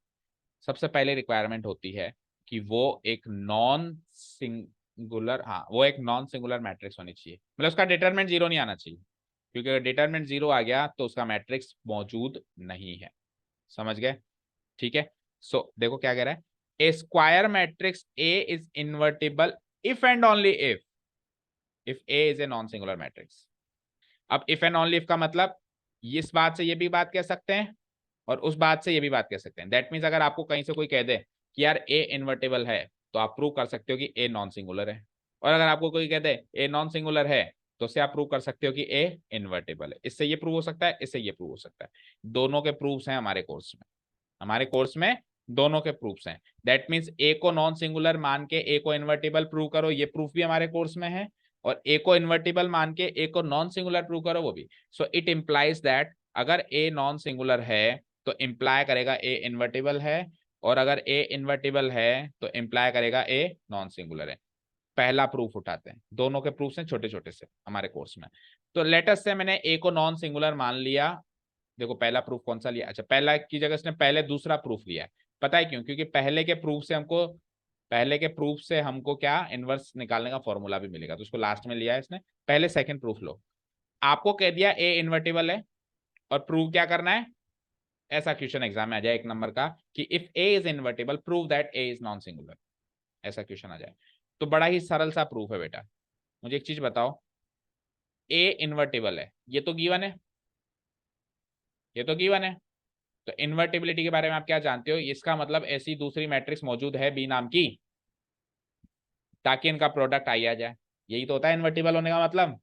सबसे पहले रिक्वायरमेंट होती है कि वो एक नॉन सिंगुलर, हाँ वो एक नॉन सिंगुलर मैट्रिक्स होनी चाहिए, मतलब उसका डिटरमिनेंट 0 नहीं आना चाहिए, क्योंकि अगर डिटरमिनेंट 0 आ गया तो उसका मैट्रिक्स मौजूद नहीं है। समझ गए? ठीक है, सो देखो क्या कह रहा है, a square matrix A is invertible if and only if A is a non singular matrix. अब इफ एंड ओनली इफ का मतलब इस बात से ये भी बात कह सकते हैं और उस बात से ये भी बात कह सकते हैं। दैट मीन्स अगर आपको कहीं से कोई कह दे कि यार ए इन्वर्टेबल है, तो आप प्रूव कर सकते हो कि ए नॉन सिंगुलर है। और अगर आपको कोई कह दे ए नॉन सिंगुलर है, तो उससे आप प्रूव कर सकते हो कि ए इन्वर्टेबल है। इससे ये प्रूव हो सकता है, इससे ये प्रूव हो सकता है। दोनों के प्रूफ्स हैं हमारे कोर्स में, हमारे कोर्स में दोनों के प्रूफ्स हैं। दैट मीन्स ए को नॉन सिंगुलर मान के ए को इन्वर्टेबल प्रूव करो, ये प्रूफ भी हमारे कोर्स में है। और ए को इन्वर्टेबल मान के ए को नॉन सिंगुलर प्रूव करो, वो भी। सो इट इंप्लाइज दैट अगर ए नॉन सिंगुलर है तो इंप्लाई करेगा ए इन्वर्टेबल है, और अगर ए इन्वर्टेबल है तो इंप्लाई करेगा ए नॉन सिंगुलर है। पहला प्रूफ उठाते हैं। दोनों के प्रूफ हैं छोटे छोटे से हमारे कोर्स में। तो लेटस से मैंने ए को नॉन सिंगुलर मान लिया। देखो पहला प्रूफ कौन सा लिया, अच्छा पहला की जगह इसने पहले दूसरा प्रूफ लिया है। पता है क्यों? क्योंकि पहले के प्रूफ से हमको क्या इनवर्स निकालने का फॉर्मूला भी मिलेगा, तो उसको लास्ट में लिया है इसने। पहले सेकंड प्रूफ लो। आपको कह दिया ए इन्वर्टिबल है और प्रूव क्या करना है। ऐसा क्वेश्चन एग्जाम में आ जाए 1 नंबर का कि if A is invertible prove that A is non singular, ऐसा क्वेश्चन आ जाए। तो बड़ा ही सरल सा प्रूफ है बेटा। मुझे एक चीज बताओ, ए इन्वर्टिबल है, ये तो गिवन है, ये तो गिवन है। तो इन्वर्टिबिलिटी के बारे में आप क्या जानते हो? इसका मतलब ऐसी दूसरी मैट्रिक्स मौजूद है बी नाम की ताकि इनका प्रोडक्ट आई आ जाए। यही तो होता है इन्वर्टिबल होने का मतलब।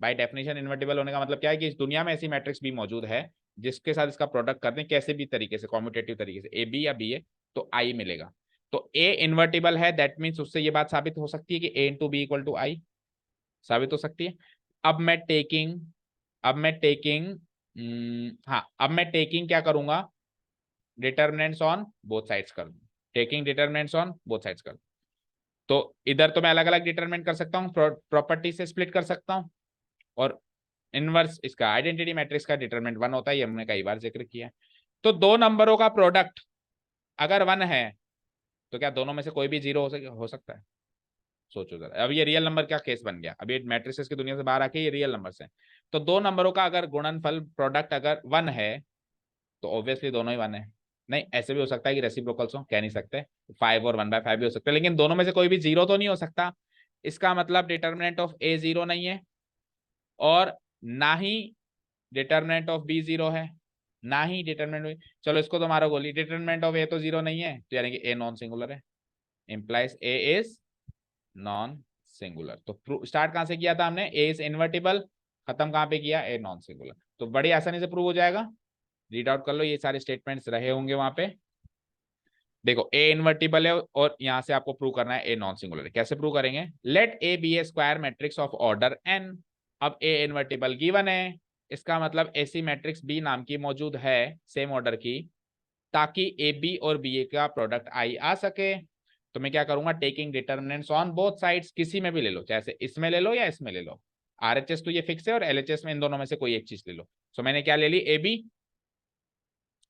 बाय डेफिनेशन इन्वर्टिबल होने का मतलब क्या है कि इस दुनिया में ऐसी मैट्रिक्स भी मौजूद है जिसके साथ इसका प्रोडक्ट कर दें कैसे भी तरीके से, कॉम्यूटेटिव तरीके से, ए बी या बी ए, तो आई मिलेगा। तो ए इन्वर्टिबल है, दैट मीन्स उससे ये बात साबित हो सकती है कि ए इंटू बी इक्वल टू आई, साबित हो सकती है। अब मैं टेकिंग अब मैं टेकिंग हाँ, अब मैं टेकिंग क्या करूंगा, डिटर्मिनेंट्स ऑन बोथ साइड्स कर दूं। Taking determinants on both sides कर दूं। तो इधर तो मैं अलग अलग डिटरमिनेंट कर सकता हूँ, प्रॉपर्टी से स्प्लिट कर सकता हूँ। और इनवर्स इसका आइडेंटिटी मैट्रिक्स का डिटरमिनेंट 1 होता है, ये हमने कई बार जिक्र किया है। तो दो नंबरों का प्रोडक्ट अगर 1 है तो क्या दोनों में से कोई भी 0 हो सकता है? सोचो जरा। अब ये रियल नंबर क्या केस बन गया, अब ये मैट्रिसेस की दुनिया से बाहर आके ये रियल नंबर्स हैं। तो दो नंबरों का अगर गुणनफल प्रोडक्ट अगर 1 है तो ऑब्वियसली दोनों ही 1 है। नहीं, ऐसे भी हो सकता है कि रेसिप्रोकल्स हो, कह नहीं सकते, 5 और 1/5 भी हो सकते हैं, लेकिन दोनों में से कोई भी 0 तो नहीं हो सकता। इसका मतलब डिटर्मिनेंट ऑफ ए 0 नहीं है और ना ही डिटर्मिनेंट ऑफ बी 0 है, ना ही डिटर्मिनेंट, चलो इसको तो मारो गोली, डिटर्मिनेंट ऑफ ए तो 0 नहीं है, तो यानी कि ए नॉन सिंगुलर है, implies A is non singular. तो स्टार्ट कहां से किया था हमने, ए इज इन्वर्टिबल, खत्म कहां पे किया, ए नॉन सिंगुलर। तो बड़ी आसानी से प्रूव हो जाएगा। रीड आउट कर लो, ये सारे स्टेटमेंट्स रहे होंगे वहां पे। देखो ए इन्वर्टिबल है और यहां से आपको प्रूव करना है ए नॉन सिंगुलर है। कैसे प्रूव करेंगे, let A be a square matrix of order n. अब ए इन्वर्टिबल गिवन है, इसका मतलब ऐसी मैट्रिक्स बी नाम की मौजूद है सेम ऑर्डर की ताकि ए बी और बी ए का प्रोडक्ट आई आ सके। तो मैं क्या करूंगा, taking determinants on both sides, किसी में भी ले लो, चाहे इसमें ले लो या इसमें ले लो। आरएचएस तो ये फिक्स है और एलएचएस में इन दोनों में से कोई एक चीज ले लो। सो मैंने क्या ले ली, ए बी,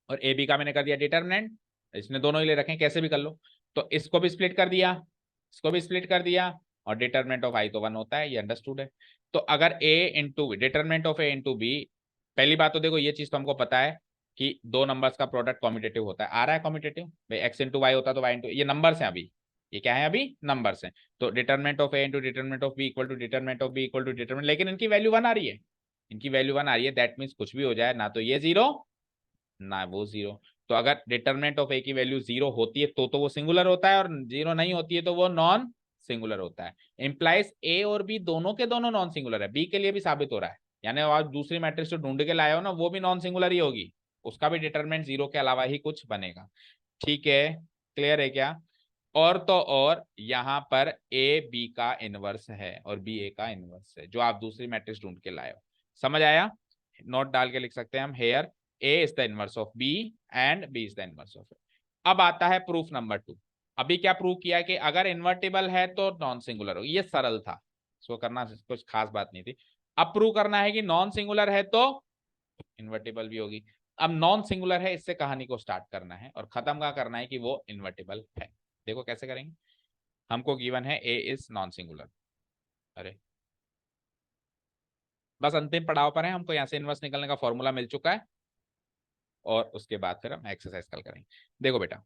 और ए बी का मैंने कर दिया डिटर्मिनेंट, इसने दोनों ही ले रखे हैं, कैसे भी कर लो। तो इसको भी स्प्लिट कर दिया, इसको भी स्प्लिट कर दिया, और डिटर्मिनेंट ऑफ आई तो 1 होता है, ये अंडरस्टूड है। तो अगर A into B, determinant of A into B, पहली बात तो देखो ये चीज तो हमको पता है कि दो नंबर्स का प्रोडक्ट कॉम्यूटेटिव होता है, आ रहा है कॉम्यूटेटिव भाई, एक्स इंटू वाई होता है तो वाई इंटू, ये नंबर्स हैं अभी, ये क्या है अभी, नंबर्स हैं। तो determinant of A into determinant of B equal to determinant of B equal to determinant, लेकिन इनकी वैल्यू 1 आ रही है, इनकी वैल्यू 1 आ रही है, दैट मीन्स कुछ भी हो जाए, ना तो ये 0 ना वो 0। तो अगर डिटर्मिनेंट ऑफ ए की वैल्यू 0 होती है तो वो सिंगुलर होता है, और 0 नहीं होती है तो वो नॉन सिंगुलर होता है। इंप्लाइज ए और बी दोनों के दोनों नॉन सिंगुलर है, बी के लिए भी साबित हो रहा है, यानी आप दूसरी मैट्रिक्स जो ढूंढ के लाए हो ना वो भी नॉन सिंगुलर ही होगी, उसका भी डिटर्मिनेंट 0 के अलावा ही कुछ बनेगा। ठीक है, क्लियर है क्या? और तो और यहाँ पर ए बी का इनवर्स है और बी ए का इनवर्स है, जो आप दूसरी मैट्रिक्स ढूंढ के लाए हो। समझ आया? नोट डाल के लिख सकते हैं हम, hair A is the inverse of B and B is the inverse of A। अब आता है प्रूफ नंबर 2। अभी क्या प्रूव किया कि अगर इन्वर्टिबल है तो नॉन सिंगुलर होगी, ये सरल था, इसको करना कुछ खास बात नहीं थी। अब प्रूव करना है कि नॉन सिंगुलर है तो इन्वर्टिबल भी होगी। अब नॉन सिंगुलर है, इससे कहानी को स्टार्ट करना है और खत्म का करना है कि वो इन्वर्टिबल है। देखो कैसे करेंगे, हमको गिवन है ए इज नॉन सिंगुलर, अरे बस अंतिम पड़ाव पर है, हमको यहाँ से इनवर्स निकलने का फॉर्मूला मिल चुका है और उसके बाद फिर हम एक्सरसाइज कल करेंगे। देखो बेटा,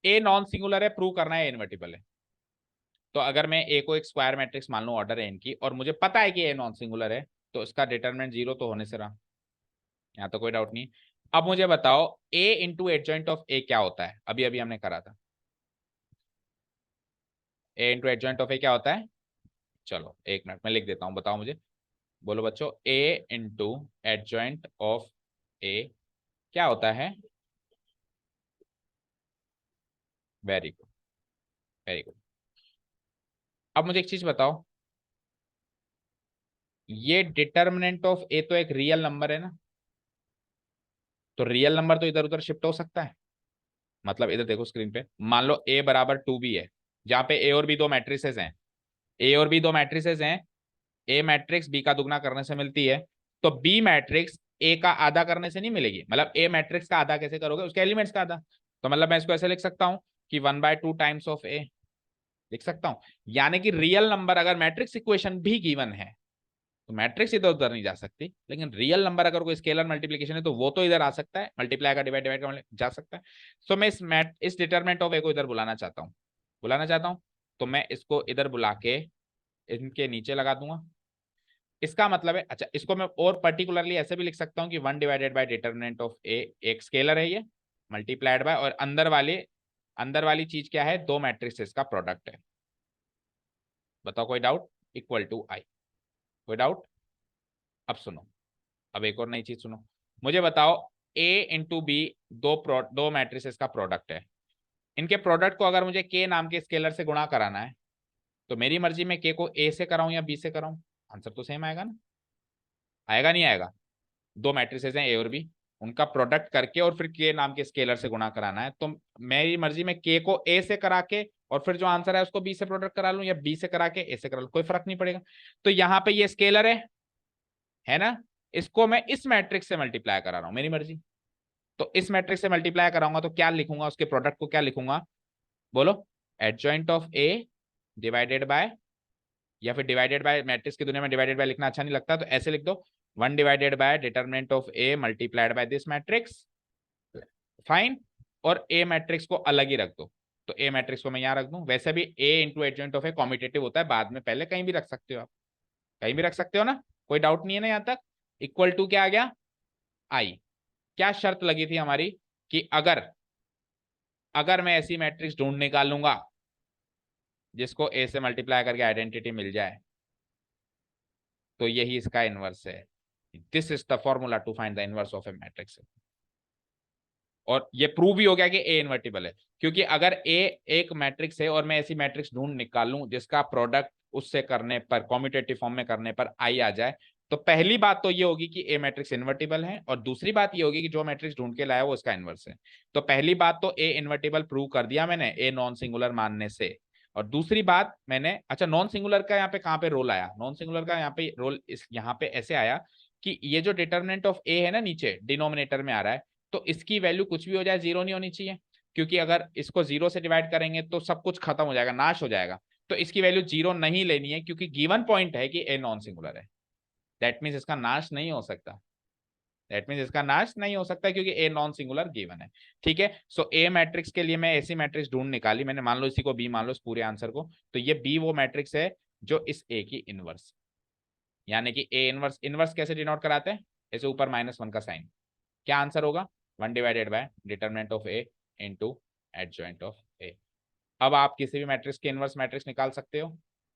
ए नॉन सिंगुलर है, प्रूव करना है इन्वर्टिबल है। तो अगर मैं ए को एक स्क्वायर मैट्रिक्स मान लूं ऑर्डर एन की, और मुझे पता है कि ए नॉन सिंगुलर है, तो इसका डिटरमिनेंट 0 तो होने से रहा, यहाँ तो कोई डाउट नहीं। अब मुझे बताओ ए इंटू एडजॉइंट ऑफ ए क्या होता है, अभी अभी हमने करा था, ए इंटू एडजॉइंट ऑफ ए क्या होता है? चलो 1 मिनट में लिख देता हूँ, बताओ मुझे, बोलो बच्चों, ए इंटू एडजॉइंट ऑफ ए क्या होता है? Very good, very good. अब मुझे एक चीज बताओ, ये डिटर्मिनेंट ऑफ ए तो एक रियल नंबर है ना, तो रियल नंबर तो इधर उधर शिफ्ट हो सकता है। मतलब इधर देखो स्क्रीन पे, मान लो ए बराबर 2 भी है, जहां पे ए और बी दो मैट्रिसेस हैं, ए और बी दो मैट्रिसेस हैं, ए मैट्रिक्स बी का दुगना करने से मिलती है, तो बी मैट्रिक्स ए का आधा करने से नहीं मिलेगी। मतलब ए मैट्रिक्स का आधा कैसे करोगे, उसके एलिमेंट्स का आधा। तो मतलब मैं इसको ऐसे लिख सकता हूं कि 1/2 टाइम्स ऑफ ए लिख सकता हूं। यानी कि रियल नंबर अगर मैट्रिक्स इक्वेशन भी गिवन है तो मैट्रिक्स इधर उधर नहीं जा सकती, लेकिन रियल नंबर अगर कोई स्केलर मल्टीप्लीकेशन है तो वो तो इधर आ सकता है, मल्टीप्लाई का डिवाइड डिवाइड का जा सकता है। सो मैं इस डिटरमिनेंट ऑफ ए को इधर बुलाना चाहता हूँ, तो मैं इसको इधर बुला के इनके नीचे लगा दूंगा। इसका मतलब है, अच्छा इसको मैं और पर्टिकुलरली ऐसे भी लिख सकता हूँ कि 1/बाय डिटरमिनेंट ऑफ ए एक स्केलर है ये, मल्टीप्लाइड बाय, और अंदर वाली चीज क्या है, दो मैट्रिक्स का प्रोडक्ट है। बताओ कोई डाउट, इक्वल टू आई, कोई डाउट। अब सुनो, अब एक और नई चीज सुनो, मुझे बताओ ए इंटू बी दो मैट्रिसेस का प्रोडक्ट है। इनके प्रोडक्ट को अगर मुझे के नाम के स्केलर से गुणा कराना है तो मेरी मर्जी में के को ए से कराऊं या बी से कराऊं, आंसर तो सेम आएगा ना, आएगा नहीं आएगा। दो मैट्रिसेस हैं ए और बी, उनका प्रोडक्ट करके और फिर के नाम के स्केलर से गुणा कराना है, तो मेरी मर्जी में के को ए से करा के और फिर जो आंसर है उसको बी से प्रोडक्ट करा लूं, या बी से करा के ए से करा लूं, कोई फर्क नहीं पड़ेगा। तो यहाँ पे ये स्केलर है ना, इसको मैं इस मैट्रिक्स से मल्टीप्लाई करा रहा हूं, मेरी मर्जी। तो इस मैट्रिक्स से मल्टीप्लाई कराऊंगा तो क्या लिखूंगा, उसके प्रोडक्ट को क्या लिखूंगा, बोलो। Adjoint of A divided by, या फिर डिवाइडेड बाय, मैट्रिक्स की दुनिया में डिवाइडेड बाय लिखना अच्छा नहीं लगता तो ऐसे लिख दो, 1/बाय determinant of A multiplied by this matrix, fine. और ए मैट्रिक्स को अलग ही रख दो, तो ए मैट्रिक्स को मैं यहां रख दूं। वैसे भी A into adjoint of A competitive होता है, बाद में पहले कहीं भी रख सकते हो आप, कहीं भी रख सकते हो ना, कोई डाउट नहीं है ना यहां तक। इक्वल टू क्या आ गया, आई। क्या शर्त लगी थी हमारी कि अगर अगर मैं ऐसी मैट्रिक्स ढूंढ निकालूंगा जिसको ए से मल्टीप्लाई करके आइडेंटिटी मिल जाए तो यही इसका इनवर्स है। This is the formula to find the inverse of a matrix. और ये प्रूव भी हो गया कि ए इन्वर्टिबल है, क्योंकि अगर ए एक मैट्रिक्स है और मैं ऐसी मैट्रिक्स ढूंढ निकालूं जिसका प्रोडक्ट उससे करने पर, कॉम्यूटेटिव फॉर्म में करने पर आई आ जाए, तो पहली बात तो ये होगी कि ए मैट्रिक्स इन्वर्टिबल है, और दूसरी बात ये होगी कि जो मैट्रिक्स ढूंढ के लाया वो उसका इनवर्स है। तो पहली बात तो ए इन्वर्टिबल प्रूव कर दिया मैंने ए नॉन सिंगुलर मानने से। और दूसरी बात मैंने, अच्छा नॉन सिंगुलर का यहाँ पे कहाँ पे रोल आया, नॉन सिंगुलर का यहाँ पे रोल इस यहाँ पे ऐसे आया कि ये जो डिटर्मिनेंट ऑफ ए है ना नीचे डिनोमिनेटर में आ रहा है, तो इसकी वैल्यू कुछ भी हो जाए जीरो नहीं होनी चाहिए, क्योंकि अगर इसको जीरो से डिवाइड करेंगे तो सब कुछ खत्म हो जाएगा, नाश हो जाएगा। तो इसकी वैल्यू जीरो नहीं लेनी है, क्योंकि गिवन पॉइंट है कि ए नॉन सिंगुलर है। दैट मीन्स इसका नाश नहीं हो सकता, क्योंकि ए नॉन सिंगुलर गिवन है। ठीक है, सो ए मैट्रिक्स के लिए मैं ऐसी मैट्रिक्स ढूंढ निकाली मैंने, मान लो इसी को बी मान लो, इस पूरे आंसर को, तो ये बी वो मैट्रिक्स है जो इस ए की इनवर्स, यानी कि ए इनवर्स। इनवर्स कैसे डिनोट कराते हैं, ऐसे ऊपर -1 का साइन। क्या आंसर होगा, 1/बाय determinant of A into adjoint of A. अब आप किसी भी मैट्रिक्स के इनवर्स मैट्रिक्स निकाल सकते हो।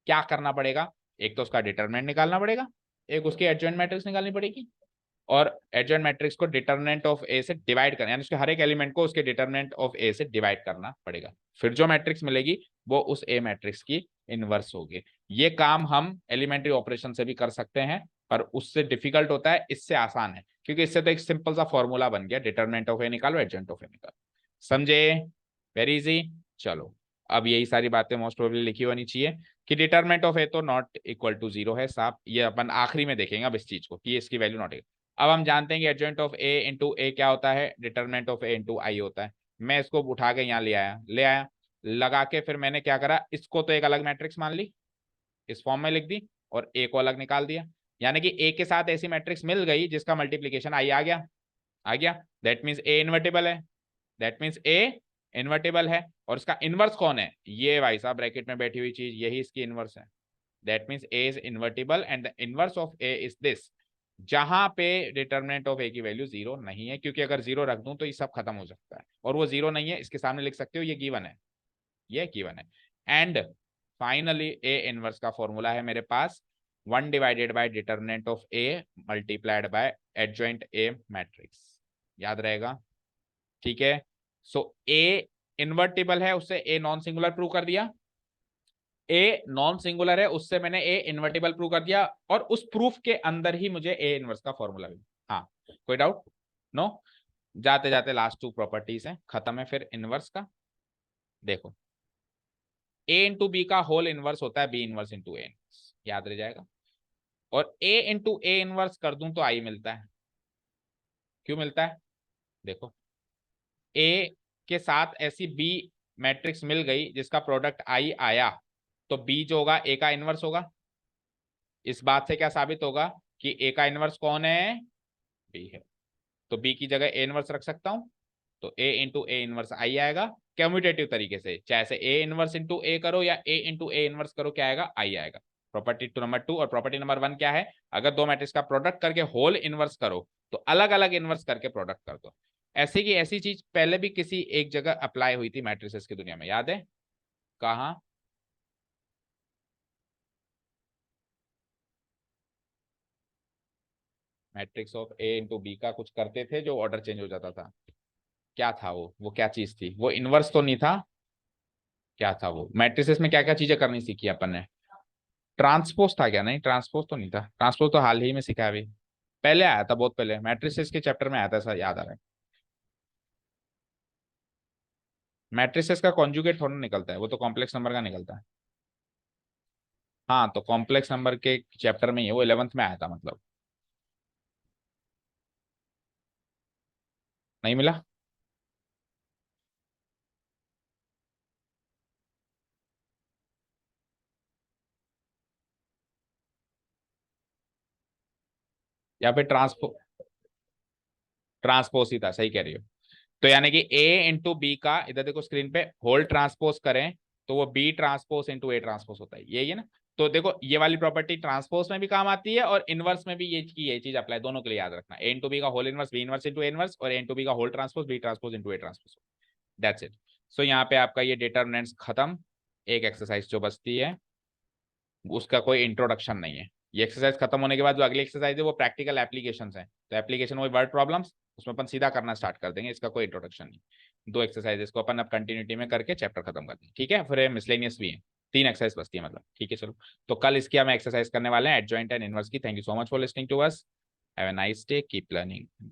क्या करना पड़ेगा, एक तो उसका डिटरमिनेंट निकालना पड़ेगा, एक उसकी एडजॉइंट मैट्रिक्स निकालनी पड़ेगी, और एडजॉइंट मैट्रिक्स को डिटरमिनेंट ऑफ ए से डिवाइड करना, यानी उसके हर एक एलिमेंट को उसके डिटरमिनेंट ऑफ ए से डिवाइड करना पड़ेगा। फिर जो मैट्रिक्स मिलेगी वो उस ए मैट्रिक्स की इनवर्स होगी। ये काम हम एलिमेंट्री ऑपरेशन से भी कर सकते हैं, पर उससे डिफिकल्ट होता है, इससे आसान है, क्योंकि इससे तो एक सिंपल सा फॉर्मूला बन गया, डिटरमिनेंट ऑफ ए निकालो एडजॉइंट ऑफ ए निकालो। समझे, वेरी इजी। चलो, अब यही सारी बातें मोस्ट प्रोबेबली लिखी होनी चाहिए कि डिटरमिनेंट ऑफ ए तो नॉट इक्वल टू जीरो है साहब, ये अपन आखिरी में देखेंगे अब इस चीज को कि इसकी वैल्यू नॉट। अब हम जानते हैं कि एडजॉइंट ऑफ ए इंटू ए क्या होता है, determinant of A into I होता है। मैं इसको उठा के यहाँ ले आया, लगा के फिर मैंने क्या करा, इसको तो एक अलग मैट्रिक्स मान ली, इस फॉर्म में लिख दी, और ए को अलग निकाल दिया। यानी कि ए के साथ ऐसी मैट्रिक्स मिल गई जिसका मल्टीप्लीकेशन आई आ गया। दैट मीन्स ए इन्वर्टिबल है, और इसका इनवर्स कौन है, ये भाई साहब ब्रैकेट में बैठी हुई चीज, यही इसकी इनवर्स है। That means A is invertible and the inverse of A is this, जहां पे डिटरमिनेंट ऑफ ए की वैल्यू जीरो नहीं है, क्योंकि अगर जीरो रख दूं तो ये सब खत्म हो सकता है, और वो जीरो नहीं है, इसके सामने लिख सकते हो ये गिवन है, एंड फाइनली ए इनवर्स का फॉर्मूला है मेरे पास 1/बाय determinant of A multiplied by adjoint A matrix, याद रहेगा। ठीक है, सो ए इन्वर्टिबल है, उससे ए नॉन सिंगुलर प्रूव कर दिया, ए नॉन सिंगुलर है उससे मैंने ए इन्वर्टिबल प्रूव कर दिया, और उस प्रूफ के अंदर ही मुझे ए इनवर्स का फॉर्मूला भी। हाँ, कोई डाउट, नो। जाते जाते लास्ट 2 प्रॉपर्टीज हैं, खत्म है फिर इनवर्स का। देखो, ए इंटू बी का होल इनवर्स होता है बी इनवर्स इंटू ए, याद रह जाएगा। और ए इंटू ए इनवर्स कर दूं तो आई मिलता है। क्यों मिलता है? देखो, ए के साथ ऐसी बी मैट्रिक्स मिल गई जिसका प्रोडक्ट आई आया, तो बी जो होगा ए का इनवर्स होगा। इस बात से क्या साबित होगा कि ए का इनवर्स कौन है? बी है। तो बी की जगह ए इनवर्स रख सकता हूं, तो ए इंटू ए इनवर्स आई आएगा। कम्यूटेटिव तरीके से चाहे से ए इनवर्स इंटू ए करो या ए इंटू ए इनवर्स करो, क्या आएगा? आई आएगा। प्रॉपर्टी टू नंबर 2 और प्रॉपर्टी नंबर 1 क्या है? अगर दो मैट्रिक्स का प्रोडक्ट करके होल इनवर्स करो तो अलग अलग इनवर्स करके प्रोडक्ट कर दो। ऐसी की ऐसी चीज पहले भी किसी एक जगह अप्लाई हुई थी मैट्रिसेस की दुनिया में, याद है? कहा? Matrix of A into B का कुछ करते थे जो ऑर्डर चेंज हो जाता था। क्या था वो क्या चीज थी? वो इनवर्स तो नहीं था। क्या था वो? मैट्रिसेस में क्या क्या चीजें करनी सीखी अपन ने? ट्रांसपोज था क्या? नहीं, ट्रांसपोज तो नहीं था। ट्रांसपोज तो हाल ही में सीखा है अभी, पहले आया था, बहुत पहले मैट्रिसेस के चैप्टर में आया था, ऐसा याद आ रहा है। मैट्रिसेस का कॉन्जुगेट थोड़ा निकलता है, वो तो कॉम्प्लेक्स नंबर का निकलता है। हाँ, तो कॉम्प्लेक्स नंबर के चैप्टर में ही है वो, 11th में आया था मतलब। नहीं मिला? या फिर ट्रांसपोज ही था, सही कह रही हो। तो यानी कि ए इंटू बी का, इधर देखो स्क्रीन पे, होल ट्रांसपोज करें तो वो B transpose into A transpose होता है, यही है ना? तो देखो ये वाली प्रॉपर्टी ट्रांसपोज में भी काम आती है और इनवर्स में भी ये चीज अप्लाई, दोनों के लिए याद रखना। ए इंटू बी का whole inverse B inverse into A inverse, और ए इंटू बी का whole transpose B transpose into A transpose. That's it. So यहाँ पे आपका ये डिटर्मिनेंट्स खत्म। एक एक्सरसाइज जो बचती है उसका कोई इंट्रोडक्शन नहीं है। ये एक्सरसाइज खत्म होने के बाद जो अगली एक्सरसाइज है वो प्रैक्टिकल एप्लीकेशंस है, तो एप्लीकेशन वही वर्ड प्रॉब्लम्स, उसमें अपन सीधा करना स्टार्ट कर देंगे, इसका कोई इंट्रोडक्शन नहीं। दो एक्सरसाइजेस को अपन अब कंटिन्यूटी में करके चैप्टर खत्म कर देंगे, ठीक है? फिर मिसलेनियस भी है, 3 एक्सरसाइज बचती है मतलब, ठीक है? चलो, तो कल इसकी हम एक्सरसाइज करने वाले हैं एडजॉइंट एंड इनवर्स की। Thank you so much for listening to us. Have a nice day, keep learning.